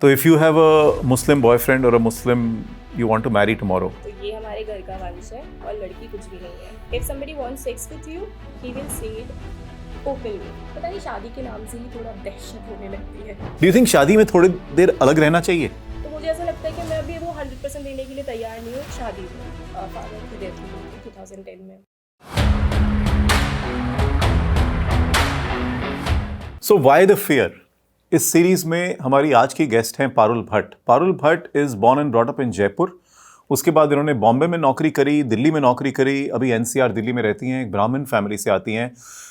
तो if you have a Muslim boyfriend और a Muslim you want to marry tomorrow, तो ये हमारे घर का वंश है और लड़की कुछ भी नहीं है। If somebody wants sex with you he will say it openly. पता नहीं शादी के नाम से ही थोड़ा दहशत होने लगती है। डू यू थिंक शादी में थोड़ी देर अलग रहना चाहिए? तो मुझे ऐसा लगता है कि मैं अभी वो 100% देने के लिए तैयार नहीं हूँ शादी में। फादर की डेथ हुई 2010 में। So why the fear? इस सीरीज में हमारी आज की गेस्ट हैं Parul Bhatt. Parul Bhatt is born and brought up in Jaipur. उसके बाद इन्होंने बॉम्बे में नौकरी करी, दिल्ली में नौकरी करी, अभी एनसीआर दिल्ली में रहती हैं, एक ब्राह्मण फैमिली से आती हैं।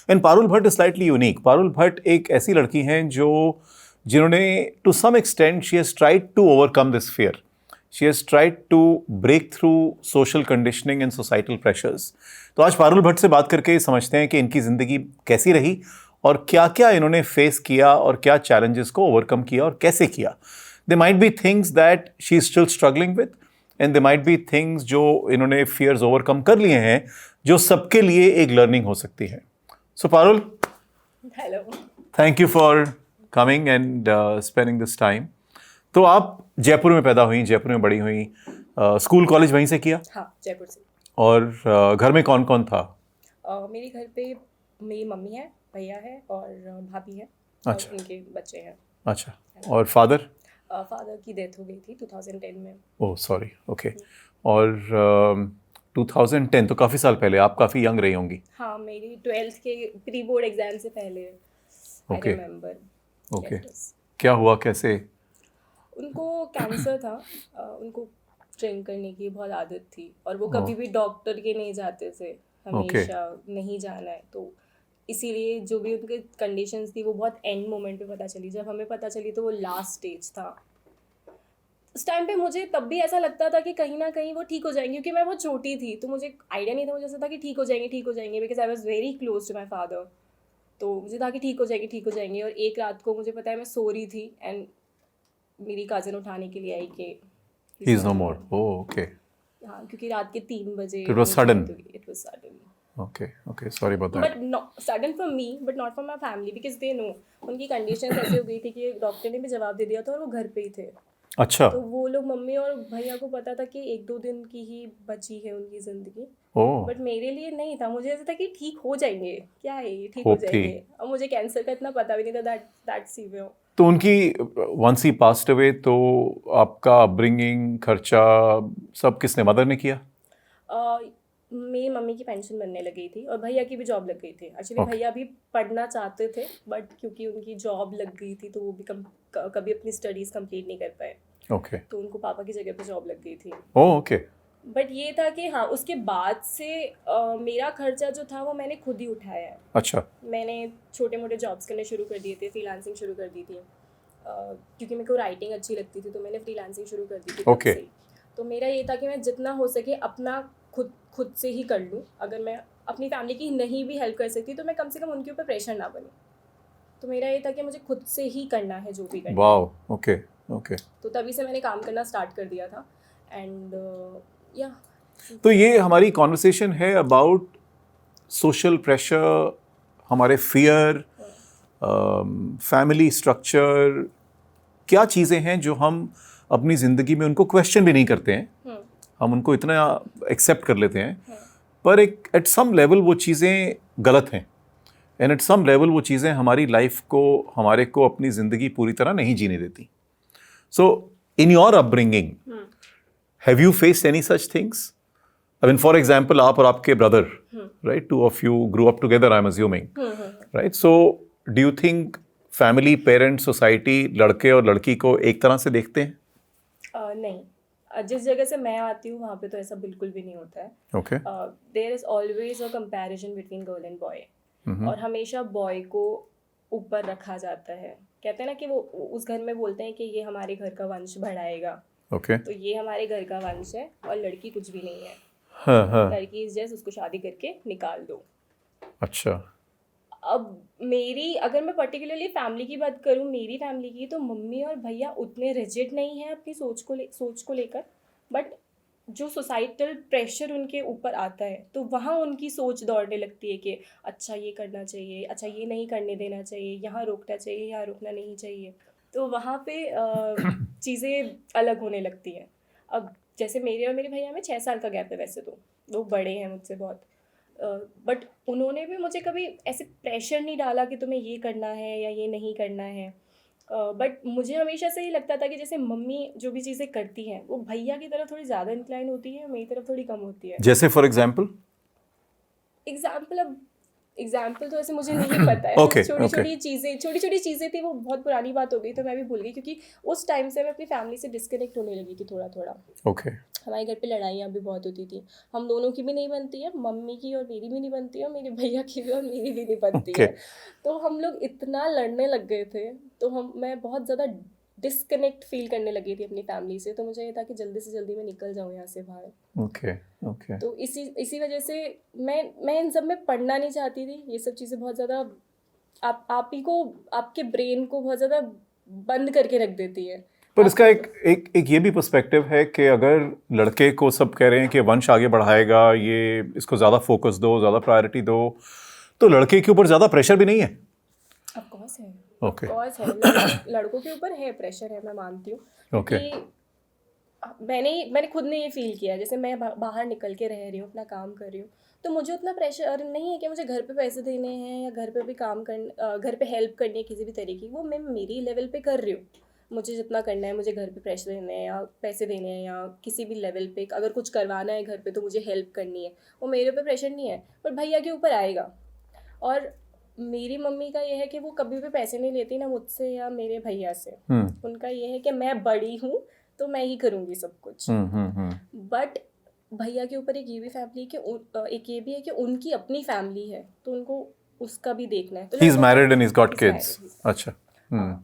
And Parul Bhatt is slightly unique. Parul Bhatt एक ऐसी लड़की हैं जिन्होंने to some extent she has tried to overcome this fear. She has tried to break through social conditioning and societal pressures. तो आज पारुल भट्ट से बात करके समझते हैं कि इनकी ज़िंदगी कैसी रही और क्या क्या इन्होंने फेस किया और क्या चैलेंजेस को ओवरकम किया और कैसे किया. They might be things that she is still struggling with and they might be things जो इन्होंने फियर्स ओवरकम कर लिए हैं जो सबके लिए एक लर्निंग हो सकती है. So Parul, hello. Thank you for coming and spending this time. तो आप जयपुर में पैदा हुई, जयपुर में बड़ी हुई, स्कूल कॉलेज वहीं से किया? हाँ, जयपुर से। और घर में कौन कौन था? मेरे घर पे मेरी मम्मी है, भैया है और भाभी है। अच्छा. और उनके बच्चे हैं। अच्छा. और फादर? फादर की डेथ हो गई थी 2010 में। Oh sorry. ओके. और 2010 तो काफ़ी साल पहले, आप काफ़ी यंग रही होंगी. हाँ, मेरी 12th के प्री बोर्ड एग्जाम से पहले। आई Okay. रिमेम्बर। ओके. क्या हुआ, कैसे? उनको कैंसर था। उनको ड्रिंक करने की बहुत आदत थी और वो ओह. कभी भी डॉक्टर के नहीं जाते थे, हमेशा नहीं जाना है। तो इसीलिए जो भी उनके कंडीशंस थी वो बहुत एंड मोमेंट पे पता चली। जब हमें पता चली तो वो लास्ट स्टेज था। उस टाइम पे मुझे तब भी ऐसा लगता था कि कहीं ना कहीं वो ठीक हो जाएंगे, क्योंकि मैं बहुत छोटी थी तो मुझे आइडिया नहीं था। मुझे ऐसा था कि ठीक हो जाएंगे, ठीक हो जाएंगे, because I was very close to my father. तो मुझे था कि ठीक हो जाएंगे, ठीक हो जाएंगे। और एक रात को मुझे पता है मैं सो रही थी एंड मेरी कज़न उठाने के लिए आई कि he is no more. Oh okay. हाँ, क्योंकि रात के 3 बजे It was sudden. It was sudden. Okay. Okay. Sorry about that. But not sudden for me, but not for my family, because they know. उनकी कंडीशन ऐसी हो गई थी कि डॉक्टर ने भी जवाब दे दिया था और वो घर पे ही थे। अच्छा. तो वो लोग, मम्मी और भैया को पता था कि 1-2 दिन की ही बची है उनकी ज़िंदगी। ओह. बट मेरे लिए नहीं था। मुझे ऐसा था कि ठीक हो जाएंगे, क्या है ये, ठीक हो होप थी. जाएंगे। और मुझे कैंसर का इतना पता भी नहीं था दैट सीवियर। तो उनकी वंस ही पास्ट अवे, तो आपका अपब्रिंगिंग, खर्चा सब किसने, मदर ने किया? मेरी मम्मी की पेंशन बनने लगी थी और भैया की भी जॉब लग गई थी। Actually Okay. भैया भी पढ़ना चाहते थे बट क्योंकि उनकी जॉब लग गई थी तो वो भी कभी अपनी स्टडीज़ कंप्लीट नहीं कर पाए। ओके. तो उनको पापा की जगह पे जॉब लग गई थी। Oh okay. बट ये था कि हाँ, उसके बाद से मेरा खर्चा जो था वो मैंने खुद ही उठाया है। अच्छा. मैंने छोटे मोटे जॉब्स करने शुरू कर दिए थे, फ्रीलांसिंग शुरू कर दी थी। क्योंकि मेरे को राइटिंग अच्छी लगती थी तो मैंने फ्रीलांसिंग शुरू कर दी थी खुद Okay. से ही। तो मेरा ये था कि मैं जितना हो सके अपना खुद से ही कर लूँ। अगर मैं अपनी फैमिली की नहीं भी हेल्प कर सकती तो मैं कम से कम उनके ऊपर प्रेशर ना बनूँ। तो मेरा ये था कि मुझे खुद से ही करना है जो भी करना है। वाओ. ओके. ओके. तो तभी से मैंने काम करना स्टार्ट कर दिया था एंड या तो ये हमारी कॉन्वर्सेशन है अबाउट सोशल प्रेशर, हमारे फियर, फैमिली स्ट्रक्चर. क्या चीज़ें हैं जो हम अपनी ज़िंदगी में उनको क्वेश्चन भी नहीं करते हैं, हम उनको इतना एक्सेप्ट कर लेते हैं, पर एक एट सम लेवल वो चीज़ें गलत हैं एंड एट सम लेवल वो चीज़ें हमारी लाइफ को, हमारे को अपनी ज़िंदगी पूरी तरह नहीं जीने देती. So in your upbringing, have you faced any such things? I mean, for example, आप और आपके brother, right? Two of you grew up together, I'm assuming, right? So, do you think family, parents, society, लड़के और लड़की को एक तरह से देखते हैं? नहीं, जिस जगह से मैं आती हूँ वहाँ पे तो ऐसा बिल्कुल भी नहीं होता है। Okay. There is always a comparison between girl and boy और हमेशा बॉय को ऊपर रखा जाता है। कहते हैं ना कि वो उस घर में बोलते हैं कि ये हमारे घर का वंश बढ़ाएगा। Okay. तो ये हमारे घर का वंश है और लड़की कुछ भी नहीं है। हाँ. लड़की इज जस्ट उसको शादी करके निकाल दो। अच्छा. अब मेरी, अगर मैं पर्टिकुलरली फैमिली की बात करूँ, मेरी फैमिली की, तो मम्मी और भैया उतने रिजिड नहीं हैं अपनी सोच को लेकर। बट जो सोसाइटल प्रेशर उनके ऊपर आता है तो वहाँ उनकी सोच दौड़ने लगती है कि अच्छा ये करना चाहिए, अच्छा ये नहीं करने देना चाहिए, यहाँ रोकना चाहिए, यहाँ रोकना नहीं चाहिए। तो वहाँ पे चीज़ें अलग होने लगती हैं। अब जैसे मेरे और मेरे भैया में 6 साल का गैप है, वैसे तो वो बड़े हैं मुझसे बहुत, बट उन्होंने भी मुझे कभी ऐसे प्रेशर नहीं डाला कि तुम्हें ये करना है या ये नहीं करना है। बट मुझे हमेशा से ही लगता था कि जैसे मम्मी जो भी चीज़ें करती हैं वो भैया की तरफ थोड़ी ज़्यादा इंक्लाइन होती है, मेरी तरफ थोड़ी कम होती है। जैसे फॉर एग्जाम्पल? एग्जाम्पल तो ऐसे मुझे नहीं पता है। Okay, छोटी छोटी चीज़ें थी, वो बहुत पुरानी बात हो गई तो मैं भी भूल गई, क्योंकि उस टाइम से मैं अपनी फैमिली से डिस्कनेक्ट होने लगी थी थोड़ा थोड़ा। ओके। हमारे घर पे लड़ाइयाँ भी बहुत होती थी, हम दोनों की भी नहीं बनती है, मम्मी की और मेरी भी नहीं बनती है, और मेरे भैया की भी और मेरी भी नहीं बनती Okay. है। तो हम लोग इतना लड़ने लग गए थे, तो मैं बहुत ज़्यादा डिस्कनेक्ट फील करने लगी थी अपनी फैमिली से। तो मुझे ये था कि जल्दी से जल्दी मैं निकल जाऊँ यहाँ से बाहर। Okay okay. तो इसी वजह से मैं इन सब में पढ़ना नहीं चाहती थी। ये सब चीज़ें बहुत ज़्यादा आप ही को, आपके ब्रेन को बहुत ज़्यादा बंद करके रख देती है। पर इसका एक ये भी पर्सपेक्टिव है कि अगर लड़के को सब कह रहे हैं कि वंश आगे बढ़ाएगा, ये इसको ज़्यादा फोकस दो, ज़्यादा प्रायोरिटी दो, तो लड़के के ऊपर ज़्यादा प्रेशर भी नहीं है? ऑफ कोर्स है। ओके। ऑफ कोर्स है, लड़कों के ऊपर है, प्रेशर है, मैं मानती हूँ। ओके। कि मैंने खुद ने ये फील किया, जैसे मैं बाहर निकल के रह रही हूँ, अपना काम कर रही हूँ, तो मुझे उतना प्रेशर नहीं है कि मुझे घर पे पैसे देने हैं या घर पे भी काम घर पे हेल्प करनी है किसी भी तरीके की। वो मैं मेरी लेवल पे कर रही हूँ, मुझे जितना करना है, मुझे घर पे प्रेशर देने हैं या पैसे देने हैं, या किसी भी लेवल पे अगर कुछ करवाना है घर पे तो मुझे हेल्प करनी है, वो मेरे ऊपर प्रेशर नहीं है। पर भैया के ऊपर आएगा। और मेरी मम्मी का ये है कि वो कभी भी पैसे नहीं लेती, ना मुझसे या मेरे भैया से। उनका ये है कि मैं बड़ी हूँ तो मैं ही करूँगी सब कुछ। बट भैया के ऊपर एक ये भी फैमिली कि एक ये भी है कि उनकी अपनी फैमिली है, तो उनको उसका भी देखना है। तो he is married and he got kids. अच्छा।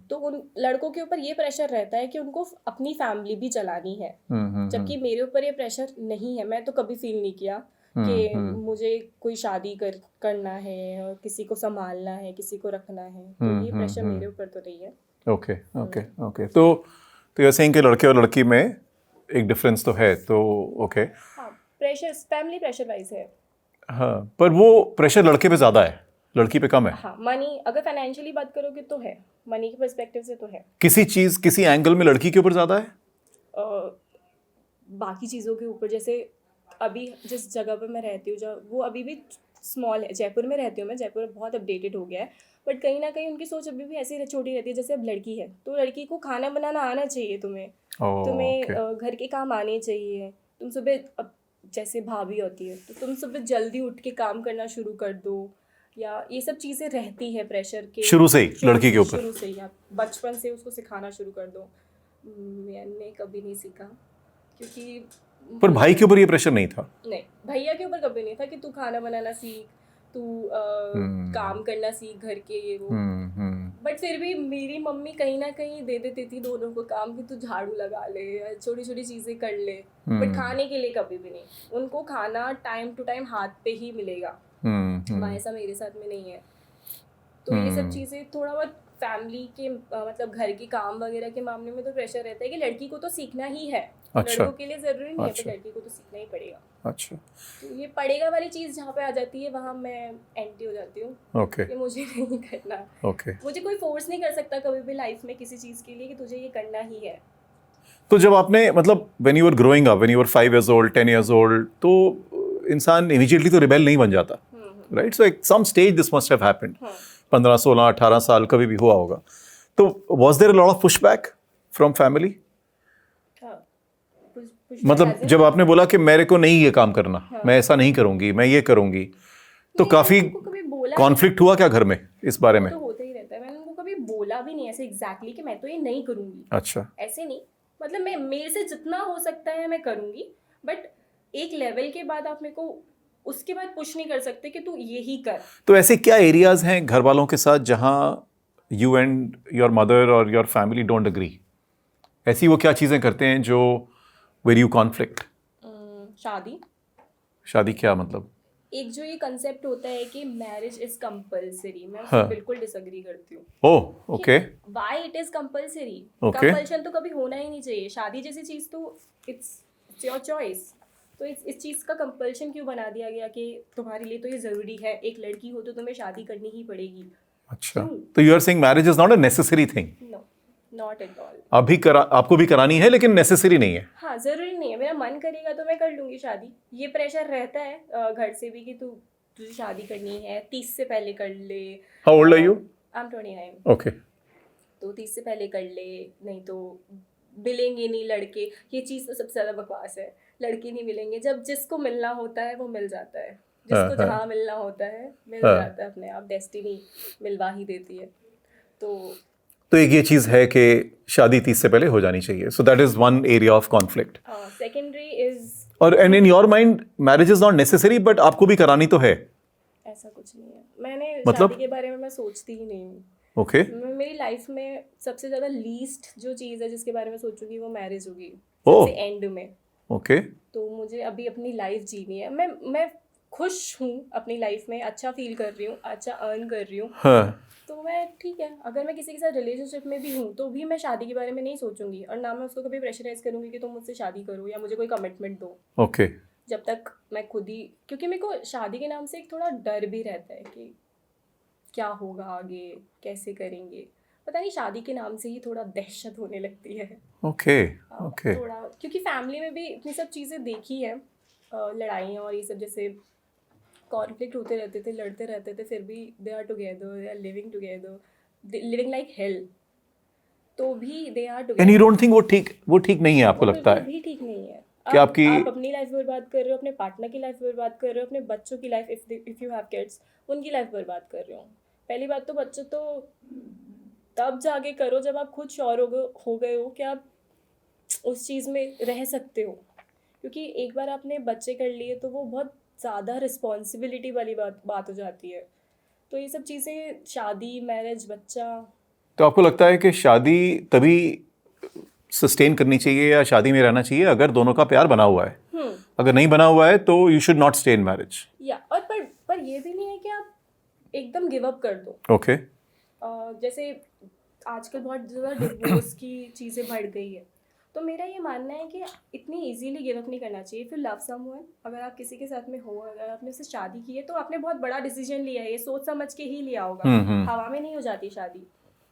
तो उन लड़कों के ऊपर ये प्रेशर रहता है कि उनको अपनी फैमिली भी चलानी है, जबकि मेरे ऊपर ये प्रेशर नहीं है। मैं तो कभी फील नहीं किया कि मुझे कोई शादी करना है और किसी को संभालना है, किसी को रखना है, तो ये प्रेशर मेरे ऊपर तो नहीं है। Okay okay okay. तो यू आर सेइंग कि लड़के और लड़की में एक डिफरेंस तो है, तो ओके। हाँ, प्रेशर फैमिली प्रेशर वाइज है। हाँ, पर वो प्रेशर लड़के पे ज़्यादा है, लड़की पे कम है। हाँ, मनी अगर फाइनेंशियली बात करोगे तो है, मनी के पर्सपेक्टिव से तो है। किसी एंगल में लड़की के ऊपर ज़्यादा है? बाकी चीज़ों के ऊपर, जैसे अभी जिस जगह पर मैं रहती हूँ, वो अभी भी स्मॉल है, जयपुर में रहती हूँ मैं, जयपुर बहुत अपडेटेड हो गया है, बट कहीं ना कहीं उनकी सोच अभी भी ऐसी छोटी रहती है। जैसे अब लड़की है तो लड़की को खाना बनाना आना चाहिए, तुम्हें घर के काम आने चाहिए। तुम सुबह, अब जैसे भाभी होती है तो तुम सुबह जल्दी उठ के काम करना शुरू कर दो, या ये सब चीज़ें रहती है प्रेशर के शुरू से ही लड़की के ऊपर। शुरू से ही आप बचपन से उसको सिखाना शुरू कर दो। मैंने कभी नहीं सीखा, क्योंकि पर भाई के ऊपर ये प्रेशर नहीं था? नहीं, भैया के ऊपर कभी नहीं था कि तू खाना बनाना सीख, तू काम करना सीख घर के, ये वो। बट फिर भी मेरी मम्मी कहीं ना कहीं दे देती थी दोनों को काम कि तू झाड़ू लगा ले, छोटी छोटी चीज़ें कर ले, बट खाने के लिए कभी भी नहीं। उनको खाना टाइम टू टाइम हाथ पे ही मिलेगा, ऐसा मेरे साथ में नहीं है। तो ये सब चीज़ें थोड़ा बहुत फैमिली के मतलब घर के काम वगैरह के मामले में तो प्रेशर रहता है कि लड़की को तो सीखना ही है। अच्छा। लड़कों के लिए जरूरी नहीं है, पर लड़की को तो सीखना ही पड़ेगा। अच्छा। तो ये पड़ेगा वाली चीज़ जहाँ पे आ जाती है, वहाँ मैं एंटी हो जाती हूँ। ओके। कि मुझे नहीं करना। ओके। मुझे कोई फोर्स नहीं कर सकता कभी भी लाइफ में किसी चीज़ के लिए कि तुझे ये करना ही है। तो जब आपने मतलब when you were growing up, when you were 5 years old, 10 years old, तो इंसान इमीडिएटली तो रिबेल नहीं बन जाता, right? So at some stage this must have happened. 15, 16, 18 साल कभी भी हुआ होगा। तो was there a lot of pushback from family? मतलब जब आपने बोला कि मेरे को नहीं ये काम करना, मैं ऐसा नहीं करूंगी, मैं ये करूंगी, तो काफी कॉन्फ्लिक्ट हुआ क्या घर में इस बारे में? तो होता ही रहता है। मैंने उनको कभी बोला भी नहीं ऐसे एग्जैक्टली कि मैं तो ये नहीं करूंगी। अच्छा। ऐसे नहीं, मतलब मैं मेरे से जितना हो सकता है मैं करूंगी, बट एक लेवल के बाद आप मेरे को उसके बाद पुश नहीं कर सकते कि तू यही कर। तो ऐसे क्या एरियाज हैं घर वालों के साथ जहां यू एंड योर मदर और योर फैमिली डोंट अग्री? ऐसी वो क्या चीजें करते हैं जो वेर यू कॉन्फ्लिक्ट? शादी क्या मतलब? एक जो ये कंसेप्ट होता है कि मैरिज इज कंपलसरी, मैं उससे बिल्कुल डिसएग्री करती हूँ। Oh, okay. Why it is compulsory? Okay. Compulsion तो कभी होना ही नहीं चाहिए। शादी जैसी चीज तो इट्स योर चॉइस। तो इस चीज का कंपल्शन क्यों बना दिया गया कि तुम्हारे लिए तो ये जरूरी है, एक लड़की हो तो तुम्हें शादी करनी ही पड़ेगी? अच्छा, तो you are saying marriage is not a necessary thing? No, not at all. आपको भी करानी है लेकिन नेसेसरी नहीं है। हाँ, ज़रूरी नहीं है, मेरा मन करेगा तो मैं कर लूँगी शादी। ये प्रेशर रहता है घर से भी कि तुझे शादी करनी है, 30 से पहले कर ले। How old are you? I am 29। Okay. तो 30 से पहले कर ले, नहीं तो मिलेंगे नहीं लड़के। ये चीज़ तो सबसे ज़्यादा बकवास है, लड़के नहीं मिलेंगे। जब जिसको मिलना होता है वो मिल जाता है, जिसको जहाँ मिलना होता है मिल जाता है, अपने आप डेस्टिनी मिलवा ही देती है। तो एक ये चीज है कि शादी 30 से पहले हो जानी चाहिए, so that is one area of conflict. Secondary is, और and in your mind marriage is not necessary, but आपको भी करानी तो है। ऐसा कुछ नहीं है, मैंने मतलब? शादी के बारे में मैं सोचती ही नहीं हूँ। ओके। मेरी लाइफ में सबसे ज़्यादा लीस्ट जो चीज़ है जिसके बारे में सोचूंगी वो मैरिज होगी, ओह। सबसे एंड में। ओके। तो मुझे अभी अपनी लाइफ जीनी है, मैं खुश हूँ अपनी लाइफ में, अच्छा फील कर रही हूँ, अच्छा अर्न कर रही हूँ। हाँ। तो मैं ठीक है, अगर मैं किसी के साथ रिलेशनशिप में भी हूँ तो भी मैं शादी के बारे में नहीं सोचूंगी, और ना मैं उसको कभी प्रेशराइज करूँगी कि तुम मुझसे शादी करो या मुझे कोई कमिटमेंट दो। ओके। जब तक मैं खुद ही, क्योंकि मेरे को शादी के नाम से एक थोड़ा डर भी रहता है कि क्या होगा आगे, कैसे करेंगे, पता नहीं, शादी के नाम से ही थोड़ा दहशत होने लगती है। ओके। ओके। थोड़ा, क्योंकि फैमिली में भी इतनी सब चीज़ें देखी है, लड़ाइयाँ और ये सब, जैसे कॉन्फ्लिक्ट होते रहते थे, लड़ते रहते थे, फिर भी they are together, they are living together, living like hell, तो भी they are together. And you don't think वो ठीक नहीं है, आपको लगता है? भी ठीक नहीं है कि आपकी, आप अपनी लाइफ बर्बाद कर रहे हो, अपने पार्टनर की लाइफ बर्बाद कर रहे हो, अपने बच्चों की life, if you have kids उनकी लाइफ बर्बाद कर रहे हो। पहली बात तो बच्चे तो तब जाके करो जब आप खुद श्योर हो गए हो कि आप उस चीज़ में रह सकते हो, क्योंकि एक बार आपने बच्चे कर लिए तो वो बहुत ज़्यादा रिस्पॉन्सिबिलिटी वाली बात हो जाती है। तो ये सब चीज़ें, शादी, मैरिज, बच्चा। तो आपको लगता है कि शादी तभी सस्टेन करनी चाहिए या शादी में रहना चाहिए अगर दोनों का प्यार बना हुआ है? अगर नहीं बना हुआ है तो you should not stay in marriage. या और पर ये भी नहीं है कि आप एकदम गिव अप कर दो। ओके। जैसे आजकल बहुत ज़्यादा डिवोर्स की चीज़ें बढ़ गई है, तो मेरा ये मानना है कि इतनी इजीली गिव अप नहीं करना चाहिए। फिर लव समवन, अगर आप किसी के साथ में हो, अगर आपने उससे शादी की है तो आपने बहुत बड़ा डिसीजन लिया है, ये सोच समझ के ही लिया होगा। हवा में नहीं हो जाती शादी,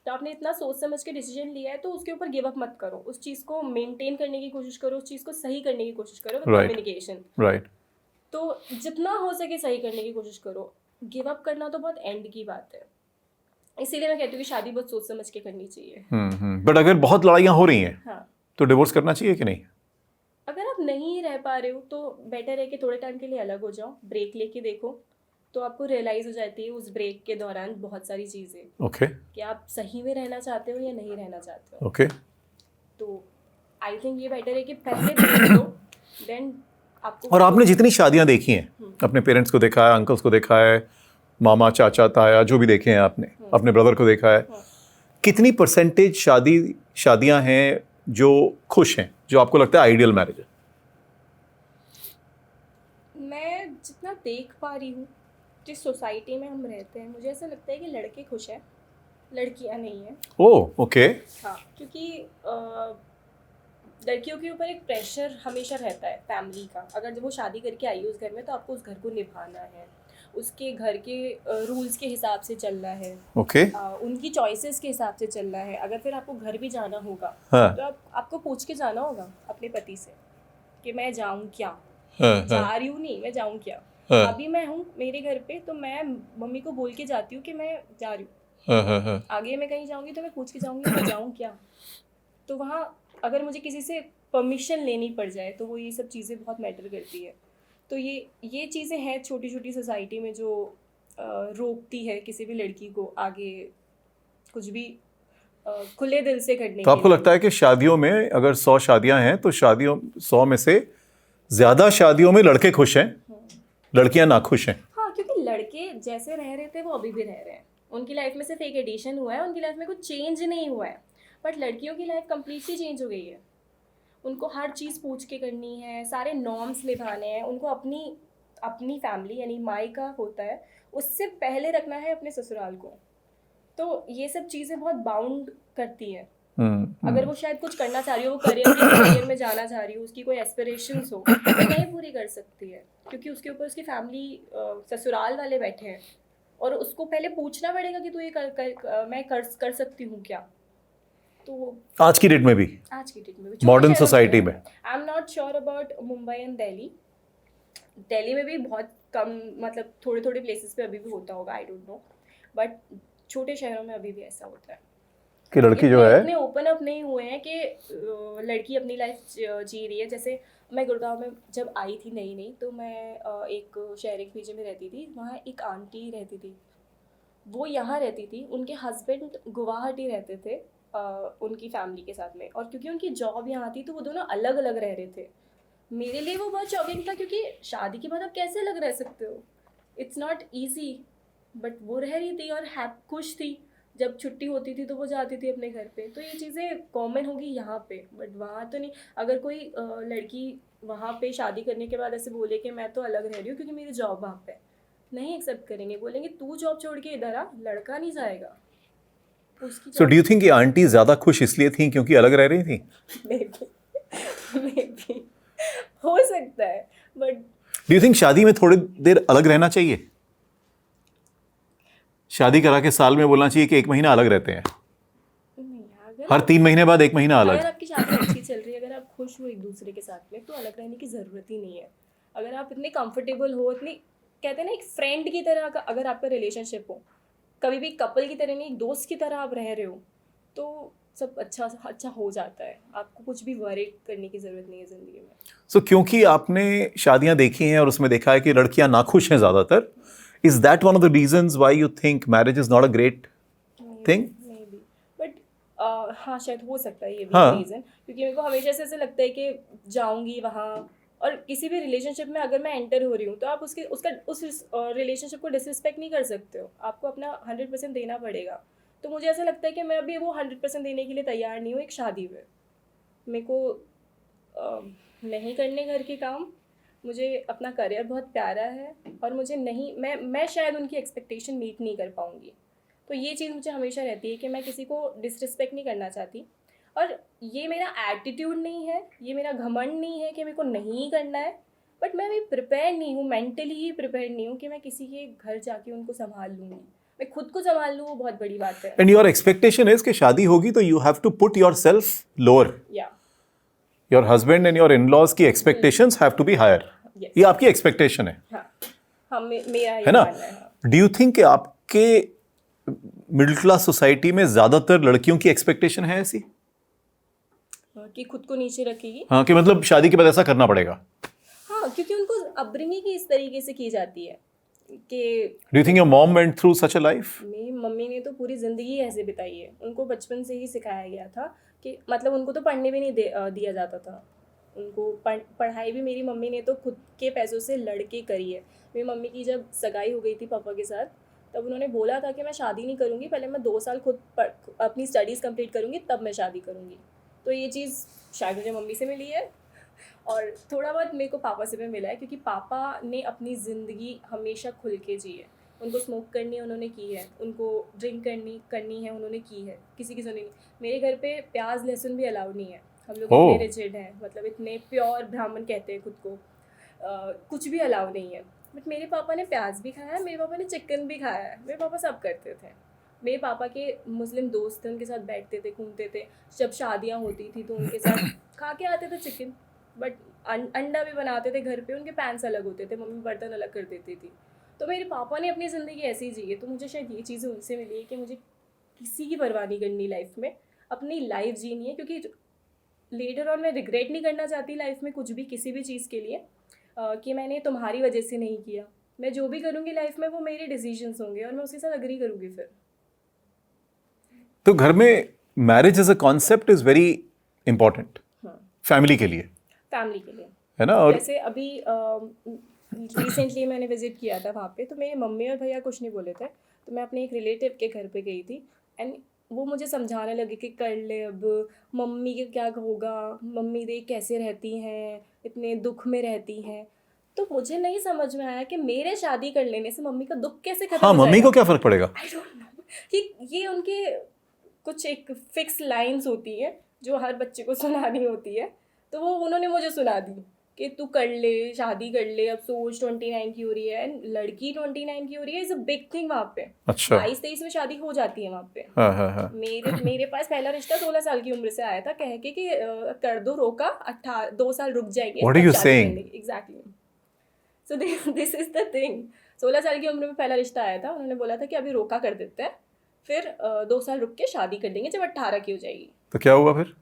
तो आपने इतना सोच समझ के डिसीजन लिया है तो उसके ऊपर गिव अप मत करो, उस चीज़ को मेंटेन करने की कोशिश करो, उस चीज़ को सही करने की कोशिश करो, कम्युनिकेशन। राइट। तो जितना हो सके सही करने की कोशिश करो। गिव अप करना तो बहुत एंड की बात है, इसीलिए मैं कहती हूँ कि शादी बहुत सोच समझ के करनी चाहिए। बट अगर बहुत लड़ाइयाँ हो रही हैं, हाँ, तो डिवोर्स करना चाहिए कि नहीं? अगर आप नहीं रह पा रहे हो तो बेटर है कि थोड़े टाइम के लिए अलग हो जाओ, ब्रेक लेके देखो, तो आपको रियलाइज हो जाती है उस ब्रेक के दौरान बहुत सारी चीज़ें। ओके। कि आप सही में रहना चाहते हो या नहीं रहना चाहते हो। ओके। तो आई थिंक ये बेटर है कि पहले देख लो, देन आपको। और आपने जितनी शादियां देखी हैं, अपने पेरेंट्स को देखा है, अंकल्स को देखा है, मामा, चाचा, ताया, जो भी देखे हैं आपने, अपने ब्रदर को देखा है, कितनी परसेंटेज शादियां हैं जो खुश हैं, जो आपको लगता है आइडियल मैरिज है? मैं जितना देख पा रही हूँ, जिस सोसाइटी में हम रहते हैं, मुझे ऐसा लगता है कि लड़के खुश हैं, लड़कियाँ नहीं हैं। ओह, ओके। हाँ, क्योंकि लड़कियों के ऊपर एक प्रेशर हमेशा रहता है फैमिली का। अगर जब वो शादी करके आई है उस घर में, तो आपको उस घर को निभाना है, उसके घर के रूल्स के हिसाब से चलना है। ओके। उनकी चॉइसेस के हिसाब से चलना है। अगर फिर आपको घर भी जाना होगा, हाँ। तो आपको पूछ के जाना होगा अपने पति से कि मैं जाऊँ क्या, हाँ, जा रही हूँ नहीं, मैं जाऊँ क्या। हाँ। अभी मैं हूँ मेरे घर पे, तो मैं मम्मी को बोल के जाती हूँ कि मैं जा रही हूँ। आगे मैं कहीं जाऊँगी तो मैं पूछ के जाऊँगी मैं जाऊँ क्या। तो वहाँ अगर मुझे किसी से परमिशन लेनी पड़ जाए तो वो ये सब चीज़ें बहुत मैटर करती है। तो ये चीज़ें हैं छोटी छोटी सोसाइटी में जो रोकती है किसी भी लड़की को आगे कुछ भी खुले दिल से करने। तो आपको लगता है कि शादियों में अगर 100 शादियां हैं तो 100 में से ज्यादा शादियों में लड़के खुश हैं, लड़कियां नाखुश हैं? हाँ, क्योंकि लड़के जैसे रह रहे थे वो अभी भी रह रहे हैं, उनकी लाइफ में सिर्फ एक एडिशन हुआ है, उनकी लाइफ में कुछ चेंज नहीं हुआ है। बट लड़कियों की लाइफ कम्प्लीटली चेंज हो गई है। उनको हर चीज़ पूछ के करनी है, सारे नॉर्म्स निभाने हैं, उनको अपनी फैमिली यानी मायका होता है उससे पहले रखना है अपने ससुराल को। तो ये सब चीज़ें बहुत बाउंड करती हैं। अगर वो शायद कुछ करना चाह रही हो, वो करियर में जाना चाह रही हो, उसकी कोई एस्पिरेशंस हो, तो नहीं पूरी कर सकती है, क्योंकि उसके ऊपर उसकी फैमिली ससुराल वाले बैठे हैं और उसको पहले पूछना पड़ेगा कि तू ये मैं कर सकती हूँ क्या। तो आज की डेट में भी, आज की डेट में मॉडर्न सोसाइटी में। I am not sure about Mumbai and Delhi. Delhi में भी बहुत कम, मतलब थोड़े थोड़े प्लेसेस पे अभी भी होता होगा, आई डोंट नो, बट छोटे शहरों में अभी भी ऐसा होता है कि लड़की जो है इतने ओपन अप नहीं हुए हैं कि लड़की अपनी लाइफ जी रही है। जैसे मैं गुड़गांव में जब आई थी नई नई, तो मैं एक शेयरिंग पीजी में रहती थी। वहाँ एक आंटी रहती थी, वो यहाँ रहती थी, उनके हस्बैंड गुवाहाटी रहते थे उनकी फैमिली के साथ में, और क्योंकि उनकी जॉब यहाँ थी तो वो दोनों अलग अलग रह रहे थे। मेरे लिए वो बहुत शॉकिंग था, क्योंकि शादी के बाद आप कैसे अलग रह सकते हो, इट्स नॉट ईजी। बट वो रह रही थी और खुश थी। जब छुट्टी होती थी तो वो जाती थी अपने घर पे। तो ये चीज़ें कॉमन होगी यहाँ पे, बट वहाँ तो नहीं। अगर कोई लड़की वहाँ पे शादी करने के बाद ऐसे बोले कि मैं तो अलग रह रही हूँ क्योंकि मेरी जॉब वहाँ पे, नहीं एक्सेप्ट करेंगे, बोलेंगे तू जॉब छोड़ के इधर आ, लड़का नहीं जाएगा उसकी। सो डू यू थिंक ये आंटी ज्यादा खुश इसलिए थी क्योंकि अलग रह रही थी? मे बी हो सकता है, बट डू यू थिंक शादी में थोड़ी देर अलग रहना चाहिए? शादी करा के साल में बोलना चाहिए कि 1 महीना अलग रहते हैं, हर 3 महीने बाद 1 महीना अलग। अगर आपकी शादी अच्छी चल रही है, अगर आप खुश हो एक दूसरे के साथ में, तो अलग रहने की ज़रूरत ही नहीं है। अगर आप इतने कंफर्टेबल हो, इतनी, कहते हैं ना, एक फ्रेंड की तरह का अगर आपका रिलेशनशिप हो, कभी भी कपल की तरह नहीं, एक दोस्त की तरह आप रह रहे हो, तो सब अच्छा हो जाता है। आपको कुछ भी वरी करने की ज़रूरत नहीं है ज़िंदगी में। सो क्योंकि आपने शादियां देखी हैं और उसमें देखा है कि लड़कियां नाखुश हैं ज़्यादातर, is that one of the reasons why you think marriage is not a great thing? But हाँ, शायद हो सकता है ये भी हाँ। रीज़न, क्योंकि मेरे को हमेशा से ऐसे लगता है कि जाऊंगी वहाँ, और किसी भी रिलेशनशिप में अगर मैं एंटर हो रही हूँ तो आप उस रिलेशनशिप को डिसरिस्पेक्ट नहीं कर सकते हो। आपको अपना 100% देना पड़ेगा। तो मुझे ऐसा लगता है कि मैं अभी वो 100% देने के लिए तैयार नहीं हूँ एक शादी में। मेरे को नहीं करने घर के काम, मुझे अपना करियर बहुत प्यारा है, और मुझे नहीं, मैं शायद उनकी एक्सपेक्टेशन मीट नहीं कर पाऊँगी। तो ये चीज़ मुझे हमेशा रहती है कि मैं किसी को डिसरिस्पेक्ट नहीं करना चाहती। और ये मेरा एटीट्यूड नहीं है, ये मेरा घमंड नहीं है कि मेरे को नहीं करना है, बट मैं अभी प्रिपेयर नहीं हूँ, मेंटली ही प्रिपेयर नहीं हूँ कि मैं किसी के घर जाके उनको संभाल लूँगी। मैं खुद को संभाल लूँ, वो बहुत बड़ी बात है। एंड योर एक्सपेक्टेशन इज कि शादी होगी तो you have to put yourself lower, या your husband and your in laws की expectations have to be higher. Yes. ये आपकी एक्सपेक्टेशन है, हाँ, मेरा ये है ना? मानना है, हाँ। डू यू थिंक कि आपके मिडिल क्लास सोसाइटी में ज्यादातर लड़कियों की एक्सपेक्टेशन है ऐसी? कि खुद को नीचे रखेगी। हाँ, कि मतलब शादी के बाद ऐसा करना पड़ेगा। हाँ, क्योंकि उनको अपब्रिंगिंग ही इस तरीके से की जाती है कि do you think your mom went through such a life? मेरी मम्मी ने तो पूरी ज़िंदगी ऐसे बिताई है। उनको बचपन से ही सिखाया गया था कि, मतलब उनको तो पढ़ने भी नहीं दिया जाता था। उनको पढ़ाई भी मेरी मम्मी ने तो खुद के पैसों से लड़के करी है। मेरी मम्मी की जब सगाई हो गई थी पापा के साथ, तब उन्होंने बोला था कि मैं शादी नहीं करूँगी, पहले मैं 2 साल खुद अपनी स्टडीज़ कंप्लीट करूँगी, तब मैं शादी करूँगी। तो ये चीज़ शायद मुझे मम्मी से मिली है, और थोड़ा बहुत मेरे को पापा से भी मिला है, क्योंकि पापा ने अपनी ज़िंदगी हमेशा खुल के जी है। उनको स्मोक करनी है, उन्होंने की है। उनको ड्रिंक करनी है, उन्होंने की है। किसी की सुनी नहीं। मेरे घर पे प्याज लहसुन भी अलाउड नहीं है। हम लोग इतने रिजिड हैं, मतलब इतने प्योर ब्राह्मण कहते हैं खुद को। कुछ भी अलाउ नहीं है। बट मेरे पापा ने प्याज भी खाया है, मेरे पापा ने चिकन भी खाया है, मेरे पापा सब करते थे। मेरे पापा के मुस्लिम दोस्त थे, उनके साथ बैठते थे, घूमते थे। जब शादियाँ होती थी तो उनके साथ खा के आते थे चिकन। बट अंडा भी बनाते थे घर पे। उनके पैंस अलग होते थे, मम्मी बर्तन अलग कर देती थी। तो मेरे पापा ने अपनी ज़िंदगी ऐसी ही जी है। तो मुझे शायद ये चीज़ें उनसे मिली है कि मुझे किसी की परवाह नहीं करनी लाइफ में, अपनी लाइफ जीनी है। क्योंकि लेटर ऑन मैं रिग्रेट नहीं करना चाहती लाइफ में कुछ भी, किसी भी चीज़ के लिए कि मैंने तुम्हारी वजह से नहीं किया। मैं जो भी करूँगी लाइफ में वो मेरे डिसीजंस होंगे, और मैं उसके साथ अग्री करूँगी फिर। तो घर में marriage as a concept is very important family के लिए, है ना? और जैसे अभी रिसेंटली मैंने विजिट किया था वहाँ पे, तो मेरे मम्मी और भैया कुछ नहीं बोले थे। तो मैं अपने एक रिलेटिव के घर पे गई थी, एंड वो मुझे समझाने लगे कि कर ले, अब मम्मी के क्या होगा, मम्मी देख कैसे रहती हैं, इतने दुख में रहती हैं। तो मुझे नहीं समझ में आया कि मेरे शादी कर लेने से मम्मी का दुख कैसे खत्म हो जाएगा। मम्मी को क्या फ़र्क पड़ेगा? आई डोंट नो कि ये उनके कुछ एक फिक्स लाइंस होती है जो हर बच्चे को सुनानी होती है, तो वो उन्होंने मुझे सुना दी कि तू कर ले, शादी कर ले, अब सोच 29 की हो रही है, लड़की 29 की हो रही है, इज अ बिग थिंग वहाँ पे। अच्छा। 22-23 में शादी हो जाती है वहाँ पे। हाँ। मेरे पास पहला रिश्ता 16 साल की उम्र से आया था, कह के कि कर दो रोका, 2 साल रुक जाएंगे What are तब you शादी saying? कर लेंगे। Exactly. So this is the thing. 16 साल की उम्र में पहला रिश्ता आया था, उन्होंने बोला था कि अभी रोका कर देते हैं, फिर 2 साल रुक के शादी कर देंगे जब 18 की हो जाएगी। तो क्या हुआ फिर?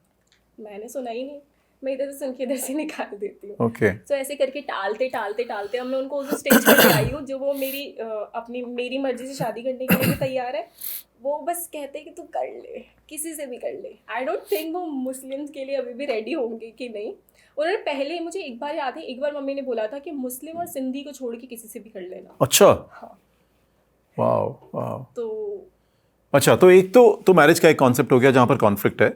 मैंने सुना ही नहीं, मैं इधर से सुन के इधर से निकाल देती हूँ। ओके। तो ऐसे करके टालते अब मैं उनको उस स्टेज पर ले आई हूँ जो वो मेरी मर्जी से शादी करने के लिए भी तैयार है। वो बस कहते हैं कि तू कर ले, किसी से भी कर ले। आई डोंट थिंक वो मुस्लिम्स के लिए अभी भी रेडी होंगे कि नहीं। उन्होंने पहले, मुझे एक बार याद है, एक बार मम्मी ने बोला था कि मुस्लिम और सिंधी को छोड़ के किसी से भी कर लेना। अच्छा। हाँ। वाह। तो अच्छा, तो एक तो मैरिज का एक कॉन्सेप्ट हो गया जहाँ पर कॉन्फ्लिक्ट है।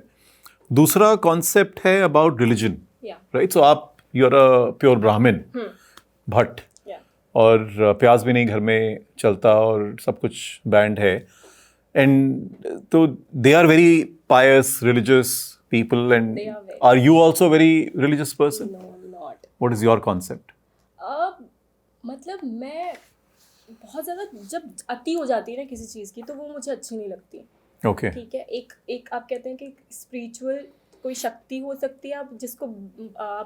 दूसरा कॉन्सेप्ट है अबाउट रिलीजन, राइट? सो आप यू आर अ प्योर ब्राह्मण, भट्ट, और प्याज भी नहीं घर में चलता और सब कुछ बैंड है, एंड तो they are very pious religious people, and are you also very religious person? Not. What is your concept? मतलब मैं बहुत ज़्यादा जब अति हो जाती है ना किसी चीज़ की, तो वो मुझे अच्छी नहीं लगती। ओके। ठीक है, एक आप कहते हैं कि स्पिरिचुअल कोई शक्ति हो सकती है, आप जिसको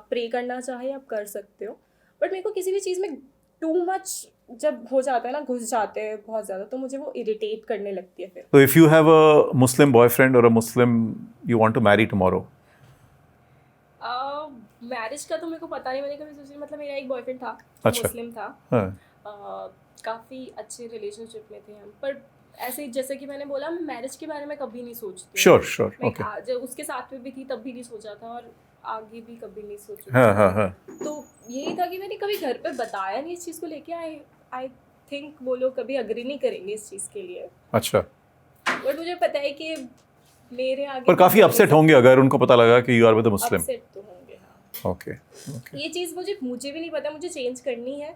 प्रे करना चाहे आप कर सकते हो, बट मेरे को किसी भी चीज़ में टू मच जब हो जाता है ना, घुस जाते हैं बहुत ज़्यादा, तो मुझे वो इरिटेट करने लगती है फिर। So if you have a Muslim boyfriend or a Muslim you want to marry tomorrow? Marriage का तो मेरे को पता नहीं, मैंने कभी सोचा। मतलब मेरा एक बॉयफ्रेंड था, अच्छा। मुस्लिम था। हाँ। काफ़ी अच्छे रिलेशनशिप में थे हम, पर ऐसे जैसे कि मैंने बोला, मैं मैरिज के बारे में कभी नहीं सोचती। श्योर। मैं ओके। जब उसके साथ में भी थी तब भी नहीं सोचा था, और आगे भी कभी नहीं सोचा। हाँ। तो यही था कि मैंने कभी घर पे बताया नहीं इस चीज़ को लेके। आई थिंक वो लोग कभी अग्री नहीं करेंगे इस चीज़ के लिए। अच्छा। बट मुझे पता है कि मेरे आगे पर काफी अपसेट होंगे अगर उनको पता लगा कि you are with a Muslim. Upset तो होंगे, हाँ। ओके। ये चीज़ मुझे भी नहीं पता, मुझे चेंज करनी है।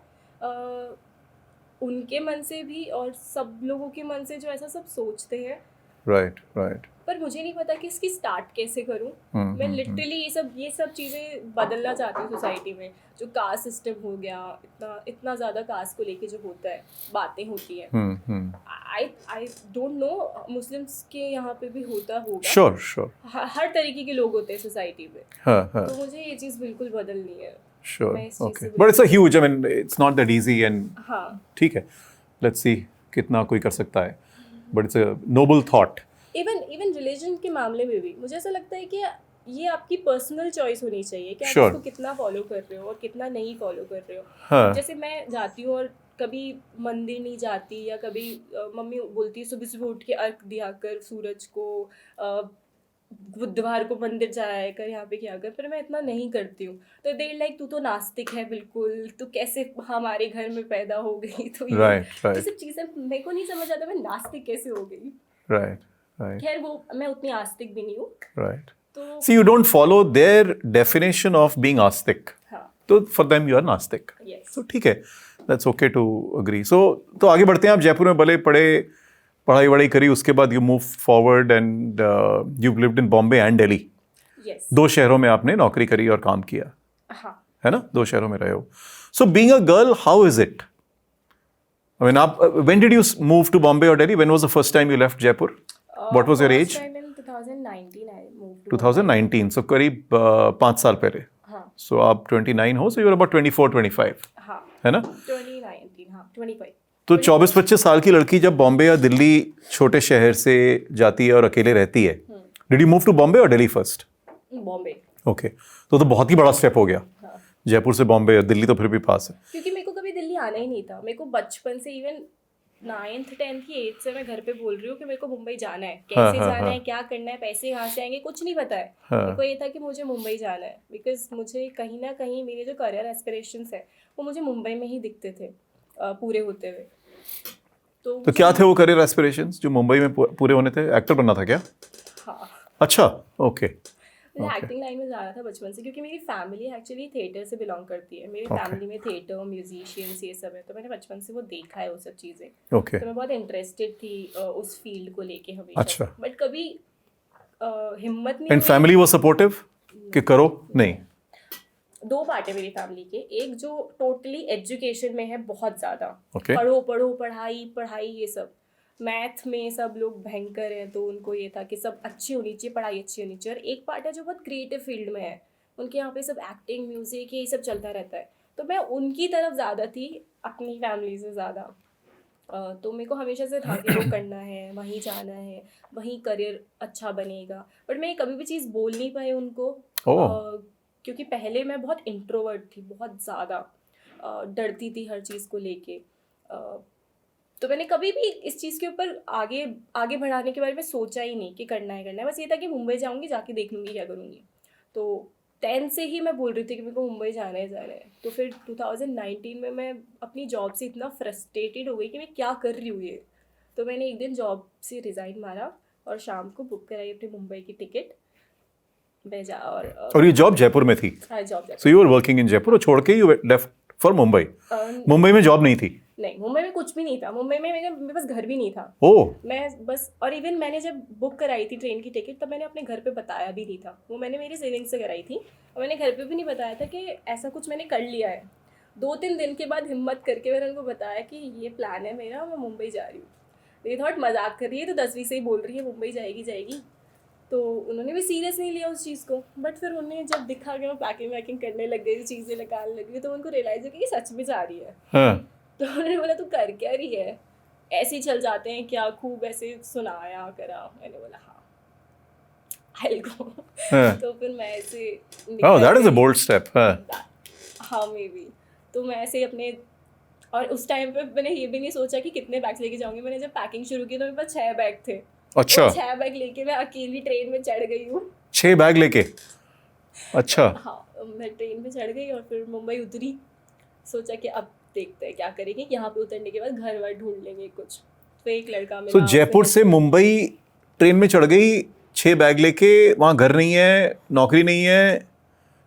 उनके मन से भी और सब लोगों के मन से जो ऐसा सब सोचते हैं। राइट। पर मुझे नहीं पता कि इसकी स्टार्ट कैसे करूं। मैं लिटरली ये सब चीज़ें बदलना चाहती हूँ सोसाइटी में। जो कास्ट सिस्टम हो गया, इतना ज़्यादा कास्ट को लेके जो होता है, बातें होती हैं। आई डोंट नो, मुस्लिम्स के यहाँ पे भी होता होगा। श्योर। हर तरीके के लोग होते हैं सोसाइटी में। हाँ। तो मुझे ये चीज़ बिल्कुल बदलनी है। Sure. Okay. But it's a huge, I mean, it's not that easy, and हाँ। ठीक है, let's see कितना कोई कर सकता है, but it's a noble thought. Even religion के मामले में भी मुझे ऐसा लगता है कि ये आपकी पर्सनल चॉइस होनी चाहिए कि आप Sure. इसको कितना फॉलो कर रहे हो और कितना नहीं फॉलो कर रहे हो। हाँ। जैसे मैं जाती हूँ और कभी मंदिर नहीं जाती, या कभी मम्मी बोलती है सुबह सुबह उठ के अर्घ दिया कर सूरज को, बुधवार को मंदिर जाया कर, यहाँ पे क्या कर, पर मैं इतना नहीं करती हूँ। तो देर लाइक तू तो नास्तिक है बिल्कुल, तू कैसे हमारे घर में पैदा हो गई? तो ये सब चीज़ें मेरे को नहीं समझ आता, मैं नास्तिक कैसे हो गई। राइट। खैर वो मैं उतनी आस्तिक भी नहीं हूँ। राइट। तो See, you don't follow their definition of being आस्तिक। हाँ। तो for them you are नास्तिक। Yes. तो ठीक है, that's okay to agree. So तो आगे बढ़ते हैं। आप जयपुर में भले पढ़ाई वढ़ाई करी, उसके बाद you move forward and you lived in Bombay and Delhi. Yes. 2 शहरों में आपने नौकरी करी और काम किया, हाँ। है ना? 2 शहरों में रहे हो। So being a girl, how is it? I mean, when did you move to Bombay or Delhi? When was the first time you left Jaipur? What was your age? First time in 2019 I moved to 2019, so करीब 5 साल पहले। हाँ। So आप 29 हो, so you're about 24-25, हाँ। है ना? 2019, हाँ 25। तो 24-25 साल की लड़की जब बॉम्बे या दिल्ली छोटे शहर से जाती है और अकेले रहती है, did you move to Bombay और दिल्ली फर्स्ट? बॉम्बे। ओके, तो बहुत ही बड़ा स्टेप हो गया। हाँ। जयपुर से बॉम्बे, और दिल्ली तो फिर भी पास है। क्योंकि मेरे को कभी दिल्ली आना ही नहीं था। मेरे को बचपन से, इवन 9th 10th की एज से मैं घर पे बोल रही हूँ कि मेरे को मुंबई जाना है। कैसे जाना है, क्या करना है, पैसे कहाँ से आएंगे, कुछ नहीं पता है। मेरे को ये था कि मुझे मुंबई जाना है, बिकॉज मुझे कहीं ना कहीं मेरे जो करियर एस्पिरेशंस है वो मुझे मुंबई में ही दिखते थे पूरे होते हुए। तो क्या थे वो करियर एस्पिरेशंस जो मुंबई में पूरे होने थे? एक्टर बनना था क्या? हाँ। अच्छा, ओके। मुझे एक्टिंग लाइन में जाना था बचपन से, क्योंकि मेरी फैमिली एक्चुअली थिएटर से बिलोंग करती है। मेरी फैमिली में थिएटर, म्यूजिशियंस, ये सब है, तो मैंने बचपन से वो देखा है वो सब चीज़ें। तो मैं बहुत इंटरेस्टेड थी उस फील्ड को लेके हमेशा। अच्छा। बट कभी हिम्मत नहीं। एंड फैमिली वाज सपोर्टिव कि करो? नहीं। दो पार्ट है मेरी फैमिली के। एक जो टोटली एजुकेशन में है बहुत ज़्यादा, Okay. पढ़ो पढ़ो, पढ़ाई पढ़ाई, ये सब मैथ में सब लोग भयंकर हैं, तो उनको ये था कि सब अच्छी होनी चाहिए, पढ़ाई अच्छी होनी चाहिए। और एक पार्ट है जो बहुत क्रिएटिव फील्ड में है, उनके यहाँ पे सब एक्टिंग, म्यूज़िक, ये सब चलता रहता है। तो मैं उनकी तरफ ज़्यादा थी, अपनी फैमिली से ज़्यादा। तो मेरे को हमेशा से था कि वो करना है, वहीं जाना है, वहीं करियर अच्छा बनेगा। बट मैं कभी भी चीज़ बोल नहीं पाई उनको, क्योंकि पहले मैं बहुत इंट्रोवर्ट थी, बहुत ज़्यादा डरती थी हर चीज़ को लेके। तो मैंने कभी भी इस चीज़ के ऊपर आगे आगे बढ़ाने के बारे में सोचा ही नहीं कि करना है। बस ये था कि मुंबई जाऊँगी, जाके देख लूँगी क्या करूँगी। तो 10 से ही मैं बोल रही थी कि मेरे को मुंबई जाना है। तो फिर 2019 में मैं अपनी जॉब से इतना फ्रस्ट्रेटेड हो गई कि मैं क्या कर रही हूँ ये। तो मैंने एक दिन जॉब से रिज़ाइन मारा और शाम को बुक कराई अपनी मुंबई की टिकट। मैं जा और ये जॉब जयपुर में थी? हाँ, job. So you were working in Jaipur और छोड़ के you left for Mumbai? Mumbai में जॉब नहीं थी? नहीं, मुंबई में कुछ भी नहीं था। मुंबई में मेरे पास घर भी नहीं था। मैं बस, और इवन मैंने जब बुक कराई थी ट्रेन की टिकट, तब मैंने अपने घर पे बताया भी नहीं था। वो मैंने मेरी सेविंग से कराई थी और मैंने घर पे भी नहीं बताया था कि ऐसा कुछ मैंने कर लिया है। 2-3 दिन के बाद हिम्मत करके मैंने उनको बताया कि ये प्लान है मेरा, मैं मुंबई जा रही हूँ। ये थॉट मजाक कर रही है, तो 10वीं से ही बोल रही है मुंबई जाएगी। तो उन्होंने भी सीरियस नहीं लिया उस चीज़ को। बट फिर उन्हें जब दिखा कि मैं पैकिंग वैकिंग करने लग गई, चीज़ें निकालने लग गई, तो उनको रियलाइज़ हो कि सच में जा रही है। तो उन्होंने बोला तू कर क्या रही है, ऐसे ही चल जाते हैं क्या, खूब ऐसे सुनाया करा। मैंने बोला हाँ, आई विल गो। तो फिर मैं ऐसे that is a bold step. हाँ, मे बी। तो मैं ऐसे अपने, और उस टाइम पे मैंने ये भी नहीं सोचा कि कितने बैग्स लेके जाऊंगी। मैंने जब पैकिंग शुरू की तो मेरे पास 6 बैग थे। अच्छा। 6 बैग लेके मैं अकेली ट्रेन में चढ़ गई हूँ। 6 बैग लेके? अच्छा। हाँ, मैं ट्रेन में चढ़ गई और फिर मुंबई उतरी। सोचा कि अब देखते हैं क्या करेंगे, यहाँ पे उतरने के बाद घर वर ढूंढ लेंगे कुछ। तो एक लड़का मिला। तो जयपुर से मुंबई ट्रेन में चढ़ गई 6 बैग लेके, वहाँ घर नहीं है, नौकरी नहीं है।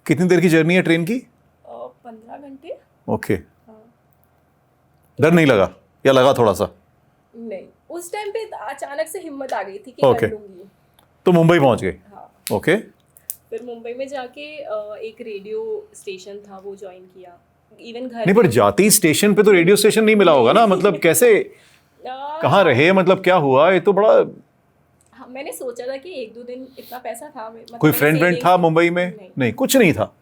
कितनी देर की जर्नी है ट्रेन की? 15 घंटे। ओके। डर नहीं लगा या लगा थोड़ा सा? नहीं, उस टाइम पे अचानक से हिम्मत आ गई थी कि कर लूंगी। तो मुंबई पहुंच गए? हाँ। ओके। फिर मुंबई में जाके एक रेडियो स्टेशन था, वो ज्वाइन किया। इवन घर नहीं, पर जाती स्टेशन पे तो रेडियो स्टेशन नहीं मिला होगा ना? मतलब कैसे, कहाँ रहे, मतलब क्या हुआ? ये तो बड़ा। हाँ, मैंने सोचा था कि 1-2 दिन, इतना पैसा था, मतलब कोई फ्रेंड था मुंबई में? नहीं, कुछ नहीं था।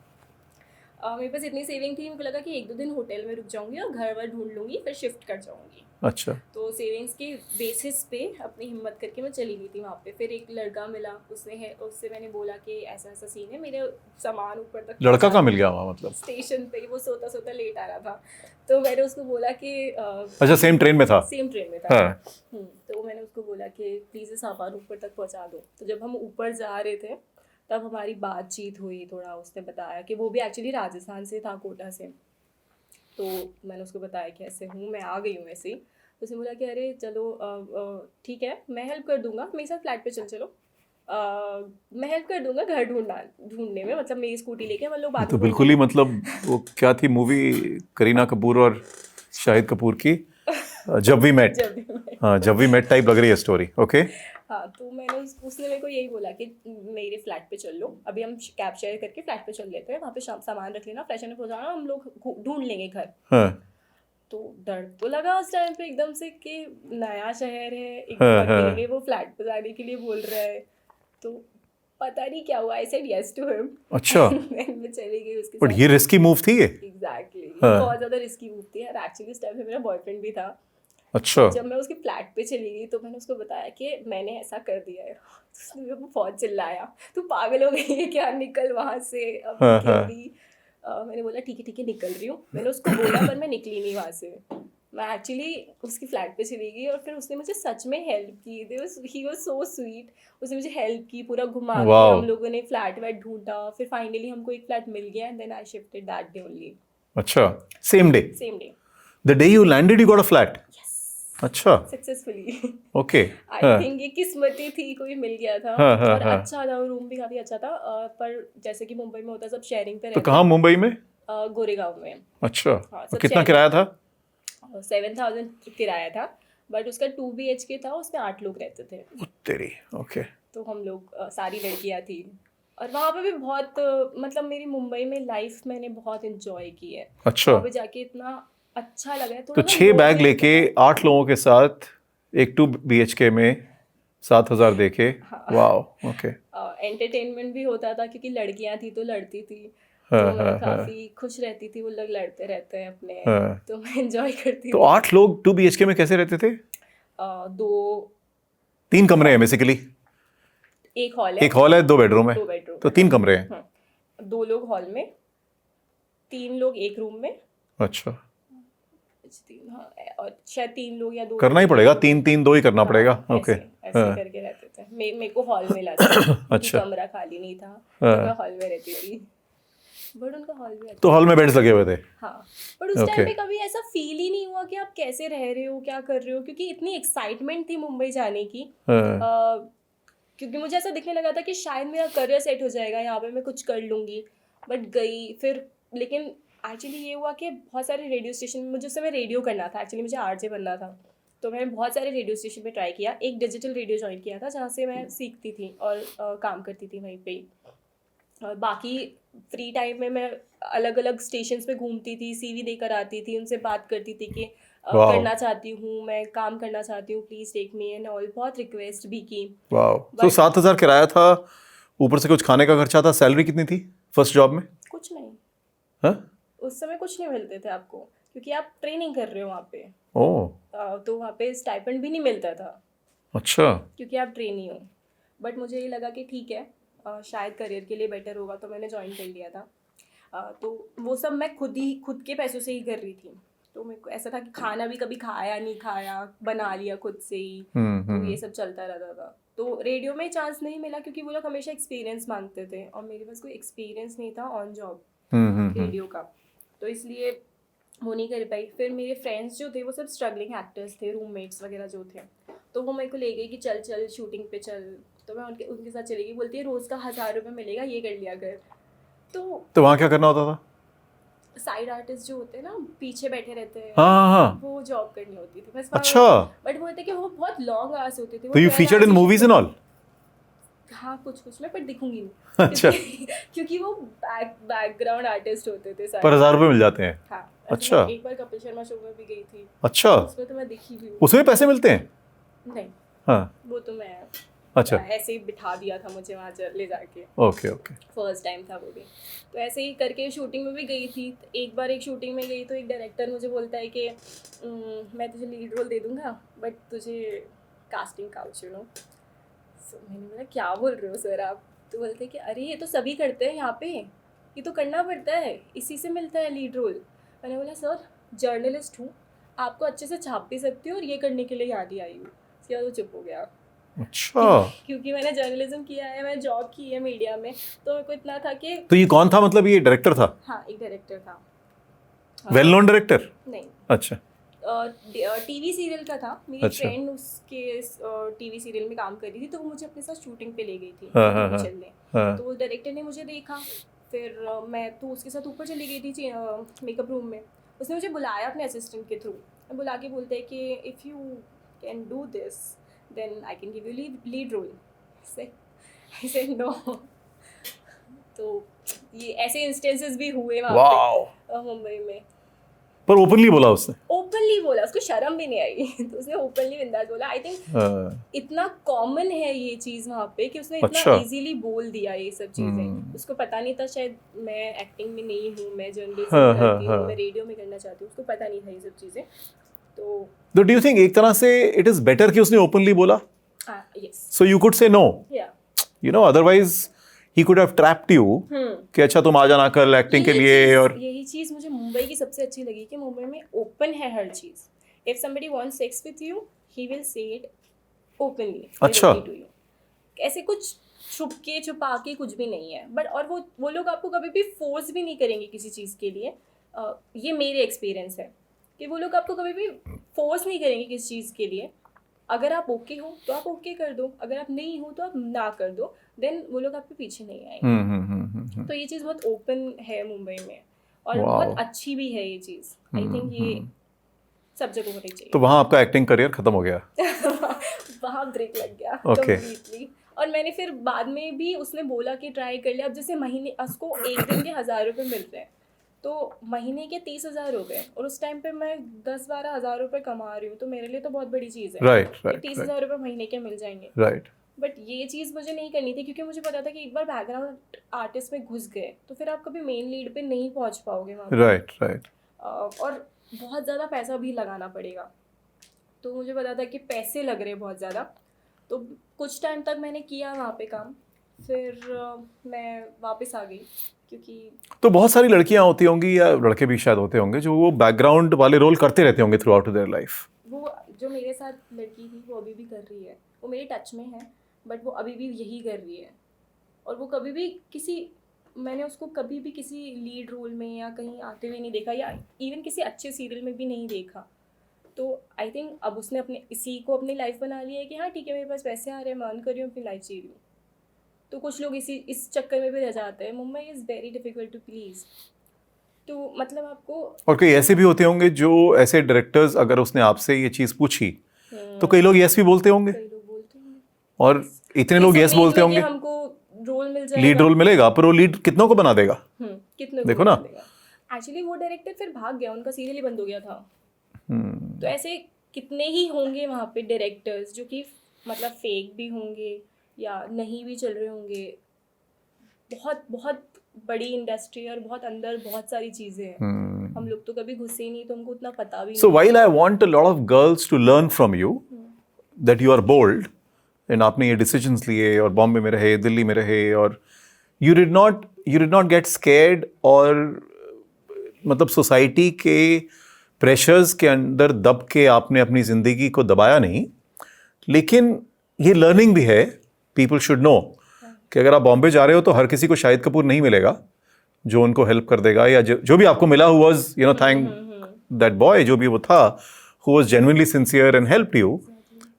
मेरे पास इतनी सेविंग थी, मुझे लगा कि 1-2 दिन होटल में रुक जाऊंगी और घर वर ढूंढ लूंगी, फिर शिफ्ट कर जाऊंगी। अच्छा। तो सेविंग्स के बेसिस पे अपनी हिम्मत करके मैं चली गई थी वहाँ पे। फिर एक लड़का मिला, उससे मैंने बोला कि ऐसा ऐसा सीन है, मेरे सामान ऊपर तक। लड़का कहाँ मिल गया वहाँ? मतलब स्टेशन पे ही वो सोता सोता लेट आ रहा था। तो मैंने उसको बोला कि अच्छा, सेम ट्रेन में था? सेम ट्रेन में था। हाँ। तो मैंने उसको बोला कि प्लीज़ सामान ऊपर तक पहुँचा दो। तो जब हम ऊपर जा रहे थे तब हमारी बातचीत हुई थोड़ा। उसने बताया कि वो भी एक्चुअली राजस्थान से था, कोटा से। तो मैंने उसको बताया कि ऐसे हूँ, मैं आ गई हूँ ऐसे ही। तो उसने बोला कि अरे चलो ठीक है, मैं हेल्प कर दूंगा, मेरे साथ फ्लैट पे चलो। मैं हेल्प कर दूंगा घर ढूंढने में, मतलब मेरी स्कूटी लेके हम लोग बात। तो बिल्कुल ही, मतलब वो क्या थी मूवी, करीना कपूर और शाहिद कपूर की, जब वी मेट। हाँ, जब वी मेट टाइप लग रही है स्टोरी। ओके। हाँ, तो उसने मेरे को यही बोला कि मेरे फ्लैट पे चल लो, अभी हम कैब शेयर करके फ्लैट पे चल लेते हैं, वहाँ पे सामान रख लेना, फ्रेशन अप हो जाना, हम लोग ढूंढ लेंगे घर। हाँ। तो डर तो लगा उस टाइम पे एकदम से कि नया शहर है, एकदम अकेले वो फ्लैट पे जाने के लिए बोल रहा है। तो पता नहीं क्या हुआ, I said yes to him. अच्छा। मैं चली गई उसके बट साथ। ये रिस्की मूव थी ये? एग्जैक्टली, बहुत ज़्यादा रिस्की मूव थी यार। एक्चुअली उस टाइम पे मेरा बॉयफ्रेंड भी था। अच्छा। जब मैं उसके फ्लैट पे चली गई तो मैंने उसको बताया कि मैंने ऐसा कर दिया है। उसने मेरे को बहुत चिल्लाया, तू पागल हो गई है क्या, निकल वहाँ से अब जल्दी। मैंने बोला ठीक है निकल रही हूँ। मैंने उसको बोला, पर मैं निकली नहीं वहाँ से। मैं एक्चुअली उसकी फ्लैट पे चली गई और फिर उसने मुझे सच में हेल्प की। He was so sweet. उसने मुझे हेल्प की, पूरा घुमा के हम लोगों ने फ्लैट वेट ढूंढा। फिर फाइनली हमको एक फ्लैट मिल गया and then I shifted that day only. अच्छा, same day? Same day. The day you landed you got a flat? अच्छा, सक्सेसफुली। ओके। आई थिंक ये किस्मती थी, कोई मिल गया था। और अच्छा था, रूम भी काफी अच्छा था। पर जैसे कि मुंबई में होता है सब शेयरिंग पे रहते हैं। तो कहाँ मुंबई में? गोरेगांव में। अच्छा। हाँ, कितना किराया था? 7,000 किराया था, बट उसका 2 BHK था, उसमें 8 लोग रहते थे। तेरी। ओके। तो हम लोग सारी लड़कियां थी। और वहाँ पे भी बहुत मतलब मेरी मुंबई में लाइफ मैंने बहुत इंजॉय की है। अच्छा, वहाँ पे जाके इतना अच्छा लगा है। तो थोड़ा सा 6 बैग लोनली लेके होता था। 8 लोगों के साथ एक 2 BHK में 7,000 देके, हाँ। Wow, okay. एंटरटेनमेंट भी होता था क्योंकि लड़कियां थी तो लड़ती थी, हाँ तो हाँ मैं हाँ काफ़ी खुश रहती थी। वो लोग लड़ते रहते हैं अपने, हाँ। तो मैं इंजॉय करती तो थी। 8 लोग 2 BHK में कैसे रहते थे? 2 3 कमरे हैं हॉल, बेसिकली, एक हॉल है, एक हॉल है, 2 बेडरूम है, 2 बेडरूम तो है। 3 कमरे हैं। 2 लोग हॉल में, 3 लोग एक रूम में। अच्छा, हाँ, और शायद 3 लोग या 2 लोग करना ही एक पड़ेगा, रूम में। 3-3-2 ही करना पड़ेगा, हाँ, ओके। ऐसे ऐसे हाँ करके रहते थे। मेरे को हॉल मिला था क्योंकि अच्छा, कमरा खाली नहीं था, तो मैं हाँ, हॉल में रहती थी। बट उनका हॉल भी तो अच्छा हॉल था। में बेड्स लगे हुए थे। हाँ, बट उस टाइम ओके, पे कभी ऐसा फील ही नहीं हुआ कि आप कैसे रह रहे हो, क्या कर रहे हो, क्योंकि इतनी एक्साइटमेंट थी मुंबई जाने की। हाँ, क्योंकि मुझे ऐसा दिखने लगा था कि शायद मेरा करियर सेट हो जाएगा यहाँ पे, मैं कुछ कर लूँगी। बट गई फिर, लेकिन एक्चुअली ये हुआ कि बहुत सारे रेडियो स्टेशन, मुझे उस समय रेडियो करना था, एक्चुअली मुझे आरजे बनना था। तो मैंने बहुत सारे रेडियो स्टेशन पे ट्राई किया। एक डिजिटल रेडियो ज्वाइन किया था जहाँ से मैं सीखती थी और काम करती थी वहीं पे ही। और बाकी फ्री टाइम में मैं अलग अलग स्टेशंस पे घूमती थी, सीवी देकर आती थी, उनसे बात करती थी कि वाओ, करना चाहती हूँ, मैं काम करना चाहती हूँ, please take me and all. बहुत रिक्वेस्ट भी की। वाओ। तो बट 7,000 किराया था, ऊपर से कुछ खाने का खर्चा था, सैलरी कितनी थी फर्स्ट जॉब में? कुछ नहीं, हाँ, उस समय कुछ नहीं मिलते थे आपको, क्योंकि आप ट्रेनिंग कर रहे हो वहाँ पे। ओ, तो वहाँ पे स्टाइपेंड भी नहीं मिलता था अच्छा, क्योंकि आप ट्रेनी हो। बट मुझे ये लगा कि ठीक है, शायद करियर के लिए बेटर होगा, तो मैंने ज्वाइन कर लिया था। तो वो सब मैं खुद के पैसों से ही कर रही थी। तो मेरे को ऐसा था कि खाना भी कभी खाया नहीं खाया, बना लिया खुद से ही। तो ये सब चलता रहता था। तो रेडियो में चांस नहीं मिला क्योंकि वो लोग हमेशा एक्सपीरियंस मांगते थे और मेरे पास कोई एक्सपीरियंस नहीं था ऑन जॉब रेडियो का। तो इसलिए वो नहीं कर पाई। फिर मेरे फ्रेंड्स जो थे वो सब स्ट्रगलिंग एक्टर्स थे, रूममेट्स वगैरह जो थे, तो वो मेरे को ले गई कि चल चल शूटिंग पे चल। तो मैं उनके उनके साथ चली गई। बोलती है रोज़ का 1,000 रुपये मिलेगा, ये कर लिया कर। तो वहाँ क्या करना होता था? साइड आर्टिस्ट जो होते हैं ना, पीछे बैठे रहते हैं, हाँ हाँ हाँ, वो जॉब करनी होती थी बस वहाँ। अच्छा, बट वो होते कि वो बहुत लॉन्ग आवर्स होते थे, वो तो यू 12 फीचर्ड आवर्स इन की मूवीज शिफ्ट एंड होती ऑल? थी। हाँ, कुछ मैं, पर दिखूंगी नहीं अच्छा, क्योंकि क्योंकि वो बैकग्राउंड आर्टिस्ट होते थे पर सारे। 1,000 रुपये मिल जाते हैं? हाँ, ऐसे मैं अच्छा, एक बार कपिल शर्मा शो में भी गई थी, अच्छा, उसमें तो मैं दिखी भी हूँ। उसमें पैसे मिलते हैं? नहीं, हाँ, वो तो मैं अच्छा, ऐसे ही बिठा दिया था मुझे वहाँ ले जाके। ओके ओके, फर्स्ट टाइम था वो भी। तो ऐसे ही करके शूटिंग में भी गई थी। तो एक बार एक शूटिंग में गई तो एक डायरेक्टर मुझे बोलता है कि मैं तुझे लीड रोल दे दूँगा बट तुझे कास्टिंग काउच, यू नो। सो मैंने बोला क्या बोल रहे हो सर आप? तो बोलते कि अरे ये तो सभी करते हैं यहाँ पे, ये तो करना पड़ता है, इसी से मिलता है लीड रोल। मैंने बोला सर जर्नलिस्ट हूँ, आपको अच्छे से छाप भी सकती हूँ और ये करने के लिए यहाँ ही आई हूँ। उसके बाद वो चुप हो गया अच्छा। क्योंकि मैंने जर्नलिज्म किया है, मैंने जॉब की है मीडिया में, तो मेरे को इतना था कि तो ये कौन था, मतलब ये डायरेक्टर था? हाँ, एक डायरेक्टर था। Well known director? नहीं, अच्छा टीवी सीरियल का था। मेरी अच्छा, फ्रेंड उसके टीवी सीरियल में काम कर रही थी, तो वो मुझे अपने साथ शूटिंग पे ले गई थी हाँ हाँ ऊपर हाँ चलने। हाँ, तो डायरेक्टर ने मुझे देखा, फिर मैं तो उसके साथ ऊपर चली गई थी मेकअप रूम में। उसने मुझे बुलाया अपने असिस्टेंट के थ्रू, बुला के बोलते हैं कि if you can do this then I can give you lead role. I said no. तो ये ऐसे इंस्टेंसेस भी हुए वहाँ वाओ, पे मुंबई में। पर ओपनली बोला उसने? ओपनली बोला, उसको शर्म भी नहीं आई तो उसने ओपनली बिंदास बोला। आई थिंक हाँ, इतना कॉमन है ये चीज़ वहाँ पे कि उसने इतना अच्छा, इजीली बोल दिया ये सब चीज़ें। उसको पता नहीं था शायद मैं एक्टिंग में नहीं हूँ, मैं जर्नलिज्म हाँ हाँ करती हूँ, हाँ। मैं रेडियो में करना चाहती हूँ, उसको पता नहीं था ये सब चीज़ें। तो तो डू यू थिंक एक तरह से इट इज बेटर कि उसने ओपनली बोला, yes, so you could say no, या you know, otherwise he could have trapped you कि अच्छा तुम आ जाना कल एक्टिंग के लिए। और यही चीज़ मुझे मुंबई की सबसे अच्छी लगी कि मुंबई में ओपन है हर चीज़। If somebody wants sex with you he will say it openly अच्छा, टू यू। ऐसे कुछ छुपा के कुछ भी नहीं है। बट और वो लोग आपको कभी भी फोर्स भी नहीं करेंगे किसी चीज़ के लिए। ये मेरे एक्सपीरियंस है कि वो लोग आपको कभी भी फोर्स नहीं करेंगे किसी चीज़ के लिए। अगर आप ओके हो तो आप ओके कर दो, अगर आप नहीं हो तो आप ना कर दो, देन वो लोग आपके पीछे नहीं आएंगे। तो ये चीज़ बहुत ओपन है मुंबई में और बहुत अच्छी भी है ये चीज़। आई थिंक ये सब जगह होनी चाहिए। तो वहाँ आपका एक्टिंग करियर खत्म हो गया? वहाँ ब्रेक लग गया Okay. completely। और मैंने फिर बाद में भी उसने बोला कि ट्राई कर लिया। अब जैसे महीने उसको एक दिन के 1,000 रुपये मिल रहे हैं, तो महीने के 30,000 हो गए, और उस टाइम पे मैं 10-12 हज़ार रुपये कमा रही हूँ, तो मेरे लिए तो बहुत बड़ी चीज़ है राइट कि 30,000 रुपये महीने के मिल जाएंगे। राइट बट ये चीज़ मुझे नहीं करनी थी, क्योंकि मुझे पता था कि एक बार बैकग्राउंड आर्टिस्ट में घुस गए तो फिर आप कभी मेन लीड पे नहीं पहुंच पाओगे वहाँ पे। राइट और बहुत ज़्यादा पैसा भी लगाना पड़ेगा, तो मुझे पता था कि पैसे लग रहे बहुत ज़्यादा। तो कुछ टाइम तक मैंने किया वहाँ पे काम, फिर मैं वापस आ गई, क्योंकि तो बहुत सारी लड़कियां होती होंगी या लड़के भी शायद होते होंगे जो वो बैकग्राउंड वाले रोल करते रहते होंगे थ्रू आउट देयर लाइफ। वो जो मेरे साथ लड़की थी वो अभी भी कर रही है, वो मेरे टच में है, बट वो अभी भी यही कर रही है। और वो कभी भी मैंने उसको कभी भी किसी लीड रोल में या कहीं आते हुए नहीं देखा, या इवन किसी अच्छे सीरियल में भी नहीं देखा। तो आई थिंक अब उसने इसी को अपनी लाइफ बना लिया है कि हाँ ठीक है, मेरे पास पैसे आ रहे हैं, मैं अर्न कर रही हूँ, अपनी लाइफ जी रही हूँ। तो कुछ लोग इस चक्कर में भी रह जाते हैं। Mumbai is very difficult to please. तो मतलब आपको और कई ऐसे भी होते होंगे जो ऐसे डायरेक्टर्स, अगर उसने आपसे ये चीज पूछी तो कई लोग यस भी बोलते होंगे, कई लोग बोलते हैं और इतने लोग यस बोलते होंगे हमको रोल मिल जाएगा, लीड रोल मिलेगा, पर वो लीड कितनों को बना देगा। कितने देखो ना। एक्चुअली वो डायरेक्टर फिर भाग गया, उनका सीरियल ही बंद हो गया था। तो ऐसे कितने ही होंगे वहाँ पे डायरेक्टर्स जो कि मतलब फेक भी होंगे या नहीं भी चल रहे होंगे। बहुत बहुत बड़ी इंडस्ट्री और बहुत अंदर बहुत सारी चीज़ें हैं। हम लोग तो कभी घुसे ही नहीं, तो हमको उतना पता भी So नहीं। while I want a lot of girls to learn from you that you are bold, and आपने ये decisions लिए और बॉम्बे में रहे, दिल्ली में रहे, और you did not get scared, और मतलब सोसाइटी के प्रेशर्स के अंदर दब के आपने अपनी जिंदगी को दबाया नहीं। लेकिन ये लर्निंग भी है, पीपल शुड नो कि अगर आप बॉम्बे जा रहे हो तो हर किसी को शाहिद कपूर नहीं मिलेगा जो उनको हेल्प कर देगा, या जो भी आपको मिला, who was thank that boy, जो भी वो था, who was genuinely sincere and helped you.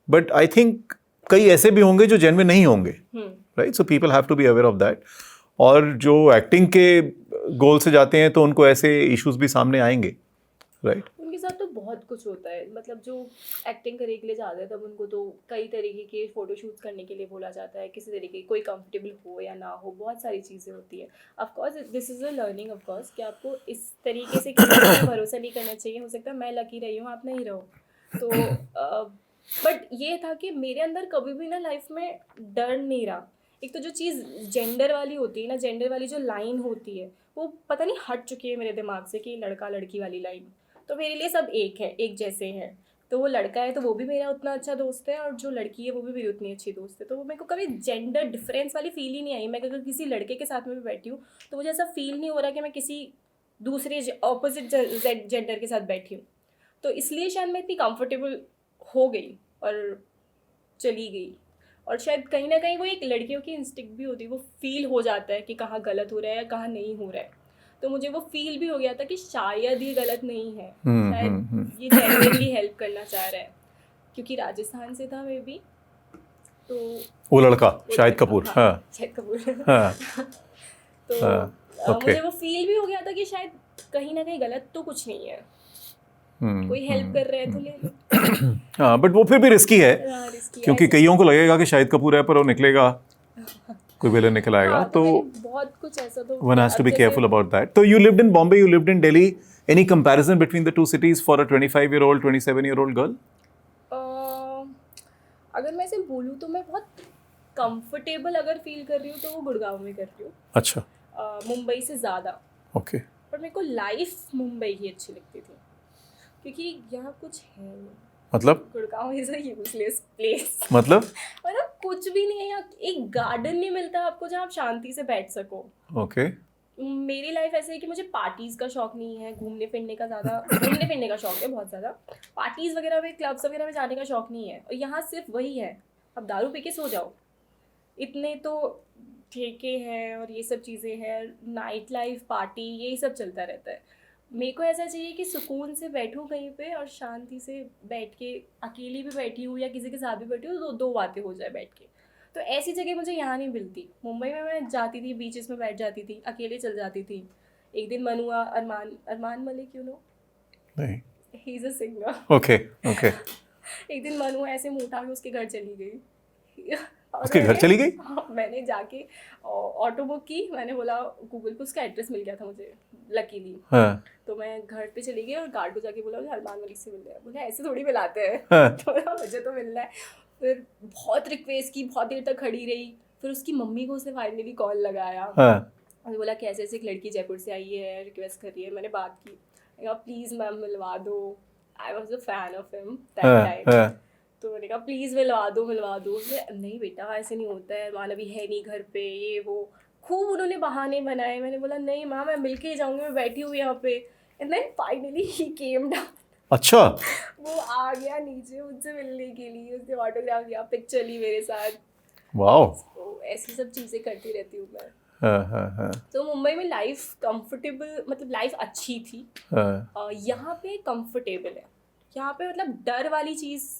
But I think कई ऐसे भी होंगे जो जेन्युइन नहीं होंगे, right? So people have to be aware of that. और जो एक्टिंग के गोल से जाते हैं तो उनको ऐसे इश्यूज भी सामने आएंगे, राइट? उनके साथ तो बहुत कुछ होता है। मतलब जो एक्टिंग करने के लिए जाते हैं तब उनको तो कई तरीके के फोटोशूट्स करने के लिए बोला जाता है, किसी तरीके कोई कंफर्टेबल हो या ना हो, बहुत सारी चीज़ें होती है। Of course this is a learning, of course, कि आपको इस तरीके से किसी पर भरोसा नहीं करना चाहिए। हो सकता है मैं लकी रही हूँ, आप नहीं रहो। तो बट ये था कि मेरे अंदर कभी भी ना लाइफ में डर नहीं रहा। एक तो जो चीज़ जेंडर वाली होती है ना, जेंडर वाली जो लाइन होती है, वो पता नहीं हट चुकी है मेरे दिमाग से कि लड़का लड़की वाली लाइन। तो मेरे लिए सब एक है, एक जैसे हैं। तो वो लड़का है तो वो भी मेरा उतना अच्छा दोस्त है, और जो लड़की है वो भी मेरी उतनी अच्छी दोस्त है। तो वो मेरे को कभी जेंडर डिफरेंस वाली फील ही नहीं आई। मैं अगर किसी लड़के के साथ में भी बैठी हूँ तो मुझे ऐसा फील नहीं हो रहा कि मैं किसी दूसरे ऑपोजिट जेंडर के साथ बैठी हूँ। तो इसलिए शायद मैं इतनी कंफर्टेबल हो गई और चली गई। और शायद कहीं ना कहीं वो एक लड़कियों की इंस्टिंक्ट भी होती है, वो फील हो जाता है कि कहाँ गलत हो रहा है या कहाँ नहीं हो रहा है। तो मुझे वो फील भी हो गया था कि शायद ये गलत नहीं है, शायद ये जेन्युइनली हेल्प करना चाह रहा है, क्योंकि राजस्थान से था मे बी। तो वो लड़का शाहिद कपूर, हाँ शाहिद कपूर, हाँ तो मुझे वो फील भी हो गया था कि शायद कहीं ना कहीं गलत तो कुछ नहीं है, कोई हेल्प कर रहा है तो ले लो। हाँ, बट वो फिर भी रिस्की है, क्योंकि कईयों को लगेगा कि शाहिद कपूर है, पर वो निकलेगा कोई विलेन निकल आएगा। हाँ, तो बहुत कुछ ऐसा तो one has to be careful about that. So you lived in Bombay, you lived in Delhi. Any comparison between the two cities for a 25-year-old, 27-year-old girl? अगर मैं इसे बोलूँ तो मैं बहुत कंफर्टेबल अगर फील कर रही हूँ तो वो गुड़गांव में कर रही हूँ। अच्छा। मुंबई से ज़्यादा। ओके। पर मेरे को लाइफ मुंबई ही अच्छी लगती थी, क्योंकि यहाँ कुछ है नहीं। मतलब Gurgaon is a useless place. मतलब कुछ भी नहीं है यहाँ। एक गार्डन नहीं मिलता आपको जहाँ आप शांति से बैठ सको। ओके। मेरी लाइफ ऐसे है कि मुझे पार्टीज का शौक नहीं है, घूमने फिरने का शौक है बहुत ज़्यादा। पार्टीज वगैरह में, क्लब्स वगैरह में जाने का शौक नहीं है। और यहाँ सिर्फ वही है, अब दारू पी के सो जाओ, इतने तो ठेके हैं और ये सब चीज़ें हैं, नाइट लाइफ, पार्टी, यही सब चलता रहता है। मेरे को ऐसा चाहिए कि सुकून से बैठूं कहीं पे और शांति से बैठ के, अकेली भी बैठी हूँ या किसी के साथ भी बैठी हूँ, तो दो बातें हो जाए बैठ के। तो ऐसी जगह मुझे यहाँ नहीं मिलती। मुंबई में मैं जाती थी, बीचेस में बैठ जाती थी, अकेले चल जाती थी। एक दिन मन हुआ, अरमान मलिक, यू नो, नहीं, he is a singer. Okay okay. एक दिन मन हुआ, ऐसे मुँह उठा के उसके घर चली गई। उसके घर चली गई? हाँ, मैंने जाके ऑटो बुक की, मैंने बोला गूगल पे उसका एड्रेस मिल गया था मुझे लकीली। हाँ, तो मैं घर पे चली गई और गार्ड को जाके बोला मुझे हरमान मलिक से मिलना है। बोला ऐसे थोड़ी मिलाते हैं। हाँ, तो बोला मुझे तो मिलना है। फिर बहुत रिक्वेस्ट की, बहुत देर तक खड़ी रही। फिर उसकी मम्मी को उसने फाइनली कॉल लगाया हाँ, और बोला कैसे ऐसे एक लड़की जयपुर से आई है, रिक्वेस्ट कर रही है। मैंने बात की, कहा प्लीज़ मैम मिलवा दो। I was a fan of him that हाँ, टाइम। हाँ, तो मैंने कहा प्लीज़ मिलवा दो मिलवा दो। नहीं बेटा ऐसे नहीं होता है, मान अभी है नहीं घर पे, ये वो खूब उन्होंने बहाने बनाए। मैंने बोला नहीं माँ मैं मिल के ही जाऊँगी, मैं बैठी हूँ यहाँ पे। And then finally he came down. अच्छा, वो आ गया नीचे मुझसे मिलने के लिए, उसने ऑटोग्राफ लिया, पिक्चर ली मेरे साथ। वाओ, तो ऐसी सब चीज़ें करती रहती हूँ मैं। हाँ, हाँ, हाँ, तो मुंबई में लाइफ कंफर्टेबल, मतलब लाइफ अच्छी थी। हाँ, यहाँ पे कंफर्टेबल है। यहाँ पे मतलब डर वाली चीज़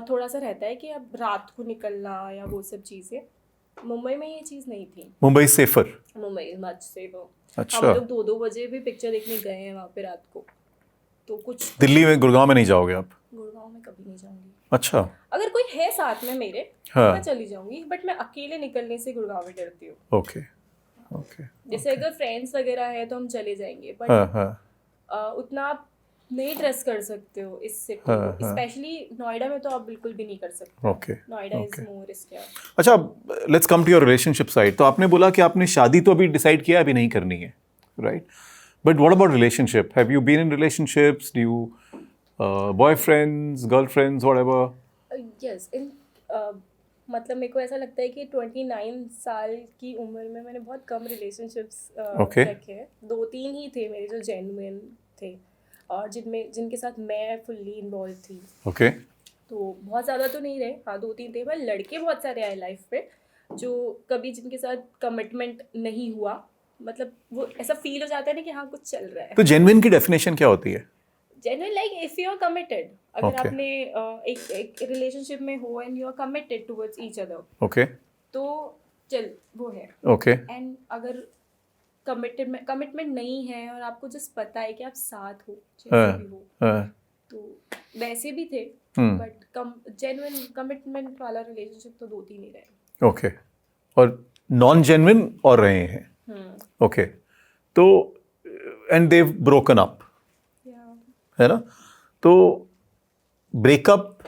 थोड़ा सा रहता है कि अब रात को निकलना या वो सब चीज़ें। मुंबई में ये चीज़ नहीं थी। मुंबई सेफर? मुंबई मच से वो अच्छा, हम लोग 2-2 बजे भी पिक्चर देखने गए हैं वहाँ पे रात को। तो कुछ दिल्ली में, गुड़गांव में नहीं जाओगे आप? गुड़गांव में कभी नहीं जाऊँगी। अच्छा, अगर कोई है साथ में मेरे हाँ, मैं चली जाऊँगी, बट मैं अकेले निकलने से गुड़गांव में डरती हूँ। ओके, ओके, जैसे अगर फ्रेंड्स वगैरह है तो हम चले जाएंगे, बट हाँ, हाँ, उतना आप नहीं ट्रस्ट कर सकते हो इस सिटी हाँ, को। हाँ, स्पेशली नोएडा में तो आप बिल्कुल भी नहीं कर सकते। Okay, Noida is okay. More risky. अच्छा, let's come to your relationship side. तो आपने बोला कि आपने शादी तो अभी डिसाइड किया, अभी नहीं करनी है, right? But what about relationship? Have you been in relationships? Do you boyfriends, girlfriends, whatever? Yes in मतलब मेरे को ऐसा लगता है कि 29 साल की उम्र में मैंने बहुत कम रिलेशनशिप्स Okay. रखे हैं। 2-3 ही थे मेरे जो जेन्युइन थे और जिनके साथ मैं फुल्ली इन्वॉल्व थी। ओके, तो बहुत ज़्यादा तो नहीं रहे, हाँ 2-3 थे। पर लड़के बहुत सारे आए लाइफ पे जो कभी जिनके साथ कमिटमेंट नहीं हुआ। मतलब वो ऐसा फील हो जाता है ना कि हाँ कुछ चल रहा है। तो जेन्युइन की डेफिनेशन क्या होती है? Genuine like if you are committed, अगर Okay. आपने एक रिलेशनशिप में हो and you are committed towards each other, okay, तो चल वो है। ओके, एंड अगर कमिटमेंट नहीं है और आपको जस्ट पता है कि आप साथ हो जैसे भी हो, हाँ, तो वैसे भी थे। हम्म, बट जेन्युइन कमिटमेंट वाला रिलेशनशिप तो 2-3 ही रहे। ओके। और नॉन जेन्युइन और रहे हैं, ओके। तो एंड देव ब्रोकन अप, या है ना? तो ब्रेकअप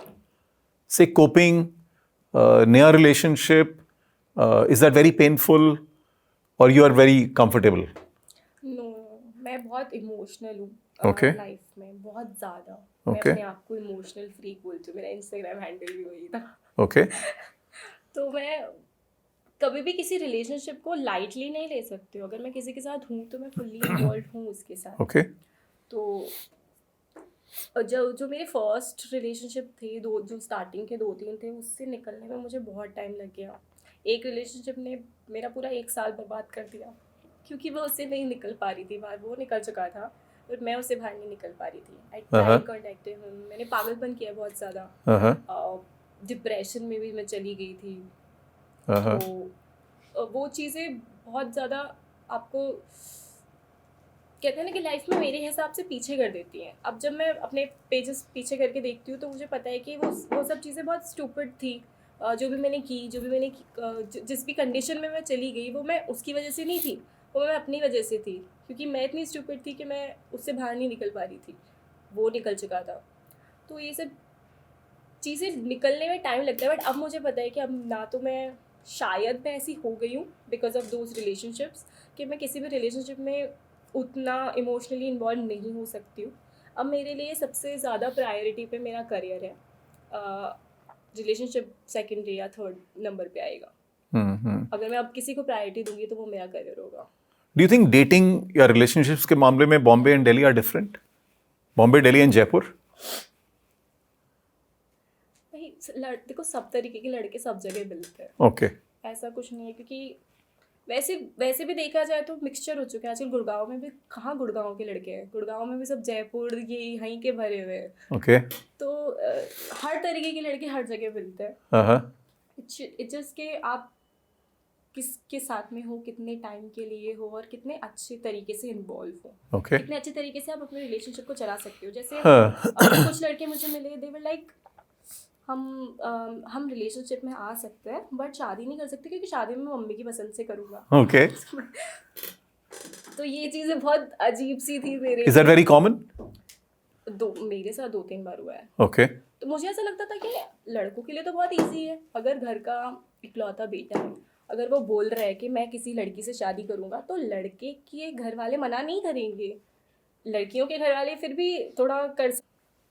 से कोपिंग, नया relationship, is that very painful और you are very comfortable? No, मैं बहुत इमोशनल हूँ Okay. लाइफ में, बहुत ज़्यादा। मैं Okay. अपने आप को इमोशनल फ्रीक बोलती हूँ, मेरा इंस्टाग्राम हैंडल भी वही था। ओके, तो मैं कभी भी किसी रिलेशनशिप को लाइटली नहीं ले सकती हूँ। अगर मैं किसी के साथ हूँ तो मैं फुल्ली इन्वॉल्व हूँ उसके साथ। ओके, तो जो मेरे फर्स्ट रिलेशनशिप थे, जो स्टार्टिंग के 2-3 थे, उससे निकलने में मुझे बहुत टाइम लग गया। एक रिलेशनशिप ने मेरा पूरा 1 साल बर्बाद कर दिया क्योंकि वो उससे नहीं निकल पा रही थी बाहर। वो निकल चुका था और मैं उससे बाहर नहीं निकल पा रही थी। आई ट्राई कॉन्टेक्टिंग हिम, मैंने पागलपन किया बहुत ज़्यादा। डिप्रेशन में भी मैं चली गई थी। तो वो चीज़ें बहुत ज़्यादा आपको कहते हैं ना कि लाइफ में मेरे हिसाब से पीछे कर देती हैं। अब जब मैं अपने पेजेस पीछे करके देखती हूँ तो मुझे पता है कि वो सब चीज़ें बहुत स्टूपिड थी। जो भी मैंने की, जिस भी कंडीशन में मैं चली गई, वो मैं उसकी वजह से नहीं थी, वो मैं अपनी वजह से थी। क्योंकि मैं इतनी स्टूपिड थी कि मैं उससे बाहर नहीं निकल पा रही थी, वो निकल चुका था। तो ये सब चीज़ें निकलने में टाइम लगता है। बट अब मुझे पता है कि अब ना तो मैं शायद मैं ऐसी हो गई हूँ बिकॉज ऑफ दोज रिलेशनशिप्स कि मैं किसी भी रिलेशनशिप में उतना इमोशनली इन्वॉल्व नहीं हो सकती हूँ। अब मेरे लिए सबसे ज़्यादा प्रायोरिटी पे मेरा करियर है। रिलेशनशिप सेकेंडरी या थर्ड नंबर पे आएगा। अगर मैं अब किसी को प्रायोरिटी दूंगी तो वो मेरा करियर होगा। डू यू थिंक डेटिंग या रिलेशनशिप्स के मामले में Bombay and Delhi are different? Bombay, Delhi and Jaipur? भाई देखो, सब तरीके के लड़के सब जगह मिलते हैं। ओके, ऐसा कुछ नहीं है, क्योंकि वैसे भी देखा जाए तो मिक्सचर हो चुका है आजकल। गुड़गांव में भी कहाँ गुड़गांव के लड़के हैं, गुड़गांव में भी सब जयपुर ये यहीं के भरे हुए हैं। ओके, तो हर तरीके के लड़के हर जगह मिलते हैं। इट्स जस्ट के आप किसके साथ में हो, कितने टाइम के लिए हो और कितने अच्छे तरीके से इन्वॉल्व हो। ओके, कितने अच्छे तरीके से आप अपने रिलेशनशिप को चला सकते हो। जैसे हाँ, कुछ लड़के मुझे मिले, दे वर लाइक हम रिलेशनशिप में आ सकते हैं बट शादी नहीं कर सकते क्योंकि शादी में मम्मी की पसंद से करूँगा। ओके, तो ये चीज़ें बहुत अजीब सी थी मेरे इज दैट वेरी कॉमन? मेरे साथ 2-3 बार हुआ है। ओके, तो मुझे ऐसा लगता था कि लड़कों के लिए तो बहुत इजी है, अगर घर का इकलौता बेटा है, अगर वो बोल रहा है कि मैं किसी लड़की से शादी करूँगा तो लड़के के घर वाले मना नहीं करेंगे। लड़कियों के घर वाले फिर भी थोड़ा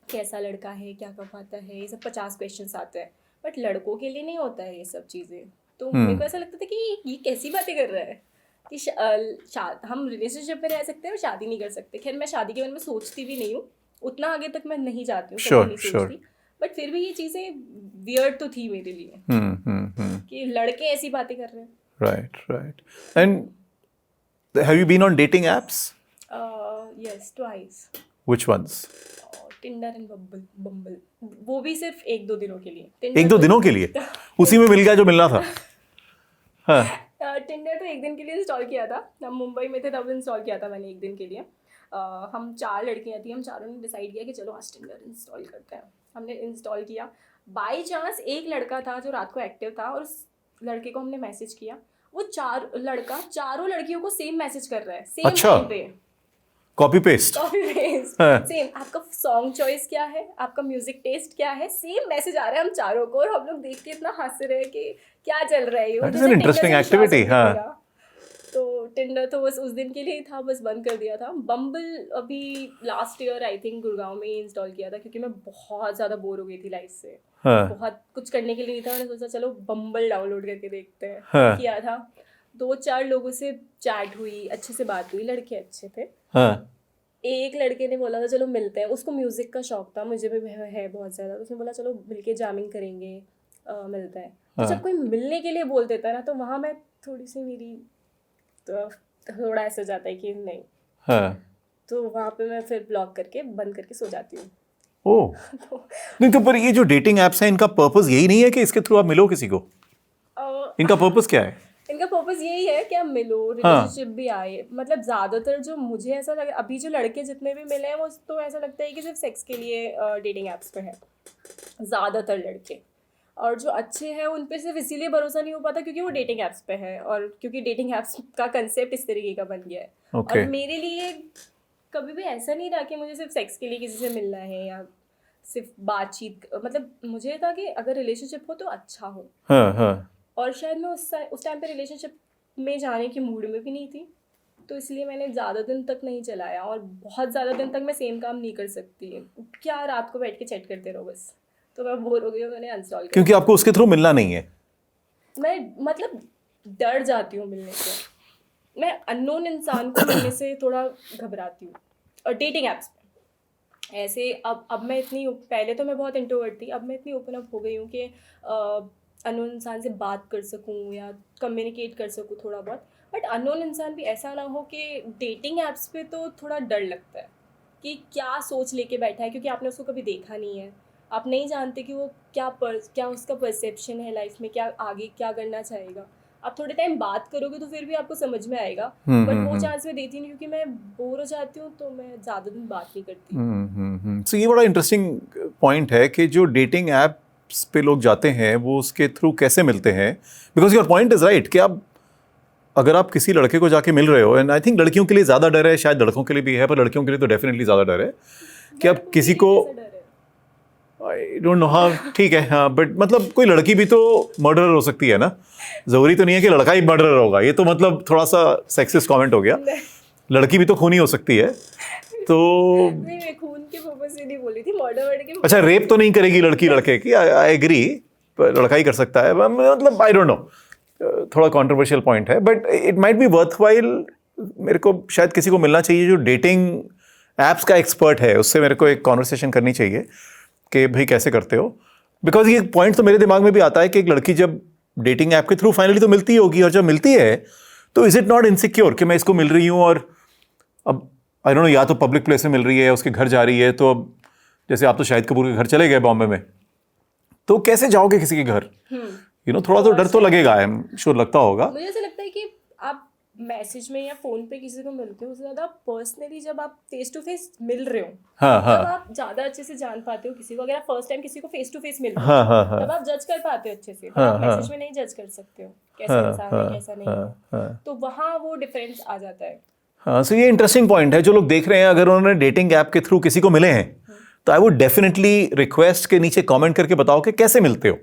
कैसा लड़का है, क्या कमाता है, ये सब 50 क्वेश्चंस आते हैं, बट लड़कों के लिए नहीं होता है ये सब चीज़ें। तो मेरे को ऐसा लगता था कि ये कैसी बातें कर रहा है कि हम रिलेशनशिप में रह सकते हैं और शादी नहीं कर सकते। खैर मैं शादी के बारे में सोचती भी नहीं हूँ, उतना आगे तक मैं नहीं जाती हूँ, Sure, नहीं सोचती, बट फिर भी ये चीज़ें वियर्ड तो थी मेरे लिए कि लड़के ऐसी बातें कर रहे हैं। Right. And have you been on dating apps? Yes, twice. Which ones? Tinder and Bumble, वो भी सिर्फ 1-2 दिनों के लिए। 1-2 दिनों के लिए? उसी में मिल गया जो मिलना था? हाँ। टिंडर तो 1 दिन के लिए इंस्टॉल किया था, हम मुंबई में थे तब इंस्टॉल किया था मैंने 1 दिन के लिए। हम 4 लड़कियां थी, हम चारों ने डिसाइड किया कि चलो आज टिंडर इंस्टॉल करते हैं। हमने इंस्टॉल किया, बाई चांस एक लड़का था जो रात को एक्टिव था और उस लड़के को हमने मैसेज किया, वो चारों लड़कियों को सेम मैसेज कर रहा है, सेम टाइम पे। कॉपी पेस्ट सेम, आपका सॉन्ग चॉइस क्या है, आपका म्यूजिक टेस्ट क्या है, सेम मैसेज आ रहा है हम चारों को, और हम लोग देख के इतना हंस रहे हैं कि क्या चल रहा है ये। That is an interesting activity, हाँ। तो टिंडर तो बस उस दिन के लिए था, बस बंद कर दिया था। बम्बल अभी last year I think Gurgaon में ही इंस्टॉल किया था क्योंकि मैं बहुत ज़्यादा बोर हो गई थी लाइफ से, बहुत कुछ करने के लिए नहीं था। मैंने सोचा चलो बम्बल डाउनलोड करके देखते हैं, किया था। 2-4 लोगों से चैट हुई, अच्छे से बात हुई, लड़के अच्छे थे। एक लड़के ने बोला था चलो मिलते हैं, उसको म्यूज़िक का शौक था, मुझे भी है बहुत ज़्यादा, तो उसने बोला चलो मिलके जामिंग करेंगे, मिलते हैं। तो जब कोई मिलने के लिए बोल देता है ना, तो वहाँ मैं थोड़ी सी मेरी तो थोड़ा ऐसा हो जाता है कि नहीं, तो वहाँ पे मैं फिर ब्लॉक करके बंद करके सो जाती हूँ। ओह नहीं, तो पर ये जो डेटिंग एप्स हैं इनका पर्पस यही नहीं है कि इसके थ्रू आप मिलो किसी को? इनका पर्पस क्या है? इनका पर्पस यही है कि आप मिलो, रिलेशनशिप भी आए। मतलब ज़्यादातर जो मुझे ऐसा लगा, अभी जो लड़के जितने भी मिले हैं वो तो ऐसा लगता है कि सिर्फ सेक्स के लिए डेटिंग ऐप्स पे है ज़्यादातर लड़के, और जो अच्छे हैं उन पे सिर्फ इसीलिए भरोसा नहीं हो पाता क्योंकि वो डेटिंग ऐप्स पे है, और क्योंकि डेटिंग ऐप्स का कंसेप्ट इस तरीके का बन गया है। और मेरे लिए कभी भी ऐसा नहीं रहा कि मुझे सिर्फ सेक्स के लिए किसी से मिलना है या सिर्फ बातचीत, मतलब मुझे था कि अगर रिलेशनशिप हो तो अच्छा हो। और शायद मैं उस टाइम पे रिलेशनशिप में जाने की मूड में भी नहीं थी, तो इसलिए मैंने ज़्यादा दिन तक नहीं चलाया, और बहुत ज़्यादा दिन तक मैं सेम काम नहीं कर सकती, क्या रात को बैठ के चैट करते रहो बस, तो मैं बोर हो गई और मैंने अनइंस्टॉल किया। क्योंकि आपको उसके थ्रू मिलना नहीं है? मैं मतलब डर जाती हूँ मिलने से, मैं अननोन इंसान को मिलने से थोड़ा घबराती हूँ। और डेटिंग ऐप्स पे ऐसे अब मैं इतनी, पहले तो मैं बहुत इंट्रोवर्ट थी, अब मैं इतनी ओपन अप हो गई हूँ कि अननोन इंसान से बात कर सकूँ या कम्युनिकेट कर सकूँ थोड़ा बहुत। बट अननोन इंसान भी ऐसा ना हो कि डेटिंग ऐप्स पे तो थोड़ा डर लगता है कि क्या सोच लेके बैठा है, क्योंकि आपने उसको कभी देखा नहीं है, आप नहीं जानते कि वो क्या उसका परसेप्शन है लाइफ में, क्या आगे क्या करना चाहेगा। आप थोड़े टाइम बात करोगे तो फिर भी आपको समझ में आएगा, बट वो चांस मैं देती नहीं क्योंकि मैं बोर हो जाती हूँ, तो मैं ज़्यादा दिन बात नहीं करती। So, ये बड़ा इंटरेस्टिंग पॉइंट है कि जो डेटिंग ऐप्स पे लोग जाते हैं वो उसके थ्रू कैसे मिलते हैं, because your point is right कि आप अगर आप किसी लड़के को जाके मिल रहे हो, एंड आई थिंक लड़कियों के लिए ज़्यादा डर है, शायद लड़कों के लिए भी है, पर लड़कियों के लिए तो डेफिनेटली ज़्यादा डर है कि आप किसी को, आई डोंट नो, हाँ ठीक है, हाँ, बट मतलब कोई लड़की भी तो मर्डरर हो सकती है ना, ज़रूरी तो नहीं है कि लड़का ही मर्डरर होगा, ये तो मतलब थोड़ा सा सेक्सिस्ट कमेंट हो गया, लड़की भी तो खूनी हो सकती है। तो नहीं, खून के पर्पस से नहीं बोली थी, मर्डर के। अच्छा, रेप तो नहीं करेगी लड़की लड़के की, आई एग्री, लड़का ही कर सकता है, मतलब आई डोंट नो, थोड़ा कंट्रोवर्शियल पॉइंट है, but it might be worthwhile. मेरे को शायद किसी को मिलना चाहिए जो डेटिंग एप्स का एक्सपर्ट है, उससे मेरे को एक कॉन्वर्सेशन करनी चाहिए कि भाई कैसे करते हो, बिकॉज ये पॉइंट तो मेरे दिमाग में भी आता है कि एक लड़की जब डेटिंग ऐप के थ्रू फाइनली तो मिलती होगी, और जब मिलती है तो इज इट नॉट इनसिक्योर कि मैं इसको मिल रही हूँ, और अब आई डोंट नो, या तो पब्लिक प्लेस में मिल रही है, उसके घर जा रही है, तो अब जैसे आप तो शाहिद कपूर के घर चले गए बॉम्बे में, तो कैसे जाओगे किसी के घर, यू नो, थोड़ा तो डर तो लगेगा, आई एम श्योर लगता होगा। मुझे ऐसा लगता है कि आप मैसेज में या फोन पे किसी को मिलते हो, उससे ज्यादा पर्सनली जब आप फेस टू फेस मिल रहे हो हाँ तब हाँ आप ज्यादा अच्छे से जान पाते हो किसी को। अगर आप फर्स्ट टाइम किसी को फेस टू फेस मिल रहे हाँ हो हाँ हाँ तब आप जज कर पाते हो अच्छे से, पर हाँ आप हाँ मैसेज में नहीं जज कर सकते हो कैसा हाँ इंसान है कैसा नहीं है। हाँ हाँ तो वहाँ वो डिफरेंस आ जाता है। हाँ। सो ये इंटरेस्टिंग पॉइंट है। जो लोग देख रहे हैं, अगर उन्होंने डेटिंग ऐप के थ्रू किसी को मिले हैं तो आई वुड डेफिनेटली रिक्वेस्ट के नीचे कमेंट करके बताओ कि कैसे मिलते हो।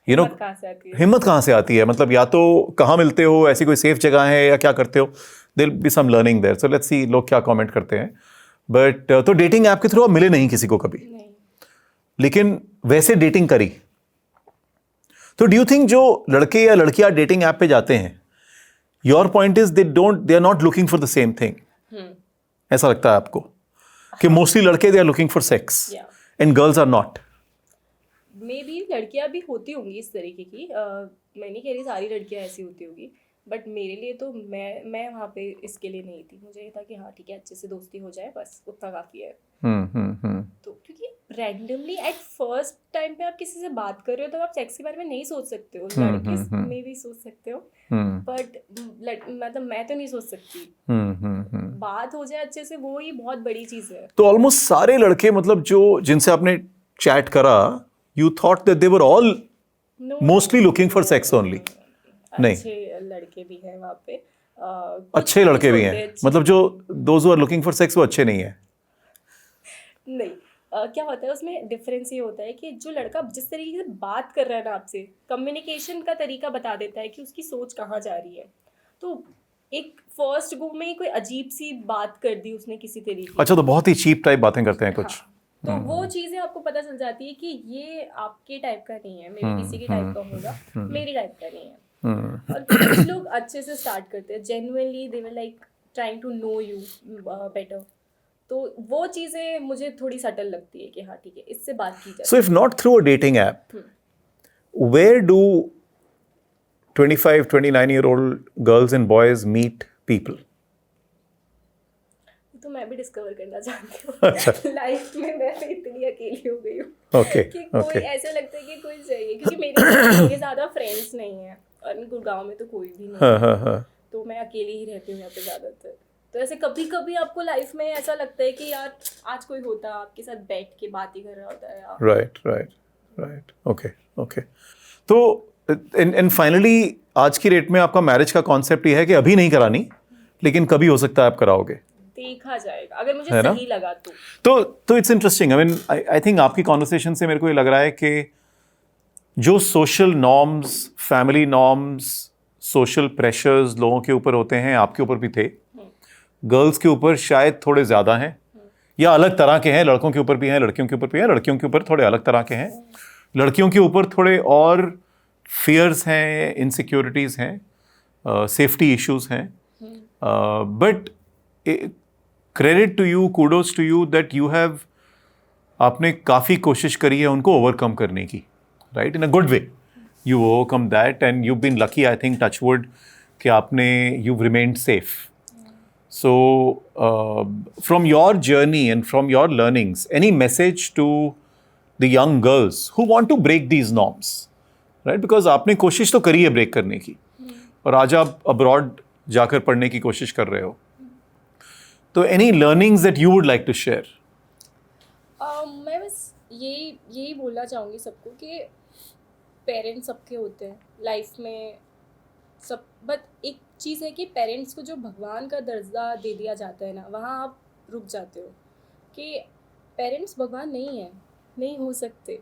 यू नो, हिम्मत कहाँ से आती है? हिम्मत कहाँ से आती है, मतलब या तो कहाँ मिलते हो, ऐसी कोई सेफ जगह है, या क्या करते हो। There be some learning there. So let's see लोग क्या कमेंट करते हैं। बट तो डेटिंग ऐप के थ्रू आप मिले नहीं किसी को कभी, नहीं। लेकिन वैसे डेटिंग करी। तो डू यू थिंक जो लड़के या लड़कियां डेटिंग ऐप पे जाते हैं, your point is they are not looking for the same thing, ऐसा लगता है आपको कि मोस्टली लड़के they are looking for sex and girls are not? Maybe लड़कियां भी होती होंगी इस तरीके की, मैं नहीं कह रही सारी लड़कियां ऐसी होती होगी, बट मेरे लिए तो मैं वहाँ पे इसके लिए नहीं थी। मुझे ये था कि हाँ ठीक है, अच्छे से दोस्ती हो जाए, बस उतना काफ़ी है। तो क्योंकि रैंडमली एट फर्स्ट टाइम पे आप किसी से बात कर रहे हो तो आप सेक्स के बारे में नहीं सोच सकते हो। लड़के में भी सोच सकते हो, बट मतलब मैं तो नहीं सोच सकती। बात हो जाए अच्छे से, वो ही बहुत बड़ी चीज़ है। तो ऑलमोस्ट सारे लड़के, मतलब जो जिनसे आपने चैट करा, you thought that they were all mostly looking for sex only? नहीं, अच्छे लड़के भी हैं वहाँ पे, अच्छे लड़के भी हैं, मतलब जो those who are looking for sex वो अच्छे नहीं है? नहीं, क्या होता है उसमें डिफरेंस ये होता है कि जो लड़का जिस तरीके से बात कर रहा है ना आपसे, कम्युनिकेशन का तरीका बता देता है कि उसकी सोच कहाँ जा रही है। तो एक फर्स्ट गो में ही कोई अजीब सी बात कर दी उसने किसी तरीके। अच्छा, तो बहुत ही चीप टाइप बातें करते हैं कुछ। हाँ, तो वो चीज़ें आपको पता चल जाती है कि ये आपके टाइप का नहीं है, मेरे किसी के टाइप का होगा, मेरी टाइप का नहीं है। और कुछ लोग अच्छे से स्टार्ट करते हैं, genuinely they were like trying to know you better. तो वो चीज़ें मुझे थोड़ी सटल लगती है कि हाँ ठीक है, इससे बात की जाए। So if not through a dating app, where do 25-29-year-old girls and boys meet people? तो मैं भी डिस्कवर करना चाहती हूँ। लाइफ में मैं इतनी अकेली हो गई हूँ कि कोई ऐसा लगता है कि कोई चाहिए, क्योंकि मेरे ज़्यादा फ्रेंड्स नहीं हैं और गुड़गांव में तो कोई भी नहीं है। तो मैं अकेली ही रहती हूँ यहाँ पे ज़्यादातर। तो ऐसे कभी कभी आपको लाइफ में ऐसा लगता है कि यार आज कोई होता आपके साथ बैठ के बात ही कर रहा होता है यार। राइट। ओके। तो एंड फाइनली आज की डेट में आपका मैरिज का कॉन्सेप्ट ये है कि अभी नहीं करानी, लेकिन कभी हो सकता है आप कराओगे? देखा जाएगा, अगर मुझे सही लगा तो it's interesting. I mean I think आपकी कॉन्वर्सेशन से मेरे को ये लग रहा है कि जो social norms, family norms, social pressures लोगों के ऊपर होते हैं, आपके ऊपर भी थे, गर्ल्स के ऊपर शायद थोड़े ज़्यादा हैं, या अलग तरह के हैं। लड़कों के ऊपर भी हैं, लड़कियों के ऊपर भी हैं, लड़कियों के ऊपर थोड़े अलग तरह के हैं। लड़कियों के ऊपर थोड़े और फियर्स हैं, इनसिक्योरिटीज़ हैं, सेफ्टी इश्यूज हैं। But credit to you, kudos to you that you have, आपने काफ़ी कोशिश करी है उनको ओवरकम करने की, right, in a good way. You overcome that and you been lucky, I think, touch wood, कि आपने you remained safe. So, from your journey and from your learnings, any message to the young girls who want to break these norms, right? Because आपने कोशिश तो करी है break करने की, और आज आप अब्रॉड जाकर पढ़ने की कोशिश कर रहे हो। तो any learnings that you would like to share? मैं बस यही बोलना चाहूँगी सबको कि पेरेंट्स सबके होते हैं लाइफ में सब, बट एक चीज़ है कि पेरेंट्स को जो भगवान का दर्जा दे दिया जाता है ना, वहाँ आप रुक जाते हो कि पेरेंट्स भगवान नहीं है, नहीं हो सकते।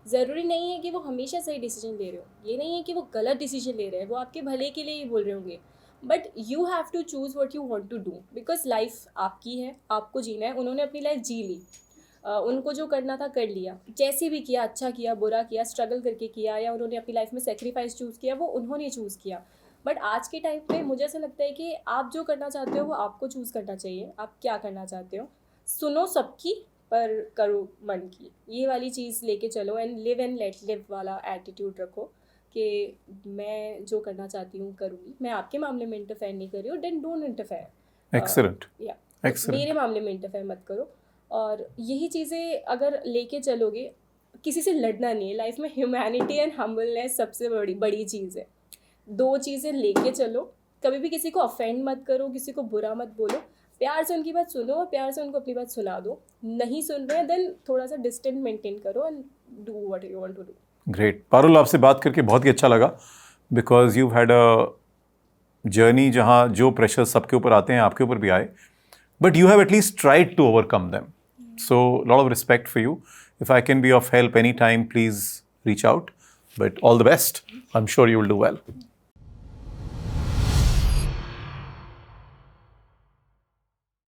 ज़रूरी नहीं है कि वो हमेशा सही डिसीजन ले रहे हो, ये नहीं है कि वो गलत डिसीजन ले रहे हैं, वो आपके भले के लिए ही बोल रहे होंगे, but you have to choose what you want to do, because life आपकी है, आपको जीना है। उन्होंने अपनी लाइफ जी ली, उनको जो करना था कर लिया, जैसे भी किया, अच्छा किया, बुरा किया, स्ट्रगल करके किया, या उन्होंने अपनी लाइफ में सेक्रीफाइस चूज़ किया, वो उन्होंने चूज़ किया। बट आज के टाइम पे मुझे ऐसा लगता है कि आप जो करना चाहते हो वो आपको चूज़ करना चाहिए। आप क्या करना चाहते हो, सुनो सबकी पर करो मन की, ये वाली चीज़ लेके चलो, and live and let live वाला एटीट्यूड रखो कि मैं जो करना चाहती हूँ करूँगी। मैं आपके मामले में इंटरफेयर नहीं कर रही हूँ, देन डोंट इंटरफेयर। एक्सीलेंट। मेरे मामले में इंटरफेयर मत करो। और यही चीज़ें अगर लेके चलोगे, किसी से लड़ना नहीं है लाइफ में। ह्यूमैनिटी एंड हम्बलनेस सबसे बड़ी चीज़ है। दो चीज़ें लेके चलो, कभी भी किसी को ऑफेंड मत करो, किसी को बुरा मत बोलो, प्यार से उनकी बात सुनो और प्यार से उनको अपनी बात सुना दो. नहीं सुन रहे हैं देन थोड़ा सा डिस्टेंस मेंटेन करो and do what you want to do. Great. Parul, आपसे बात करके बहुत ही अच्छा लगा because you had a journey जहाँ जो प्रेशर सबके ऊपर आते हैं आपके ऊपर भी आए, but you have at least tried to overcome them. So lot of respect for you. If I can be of help any time, please reach out. But all the best. I'm sure you will do well.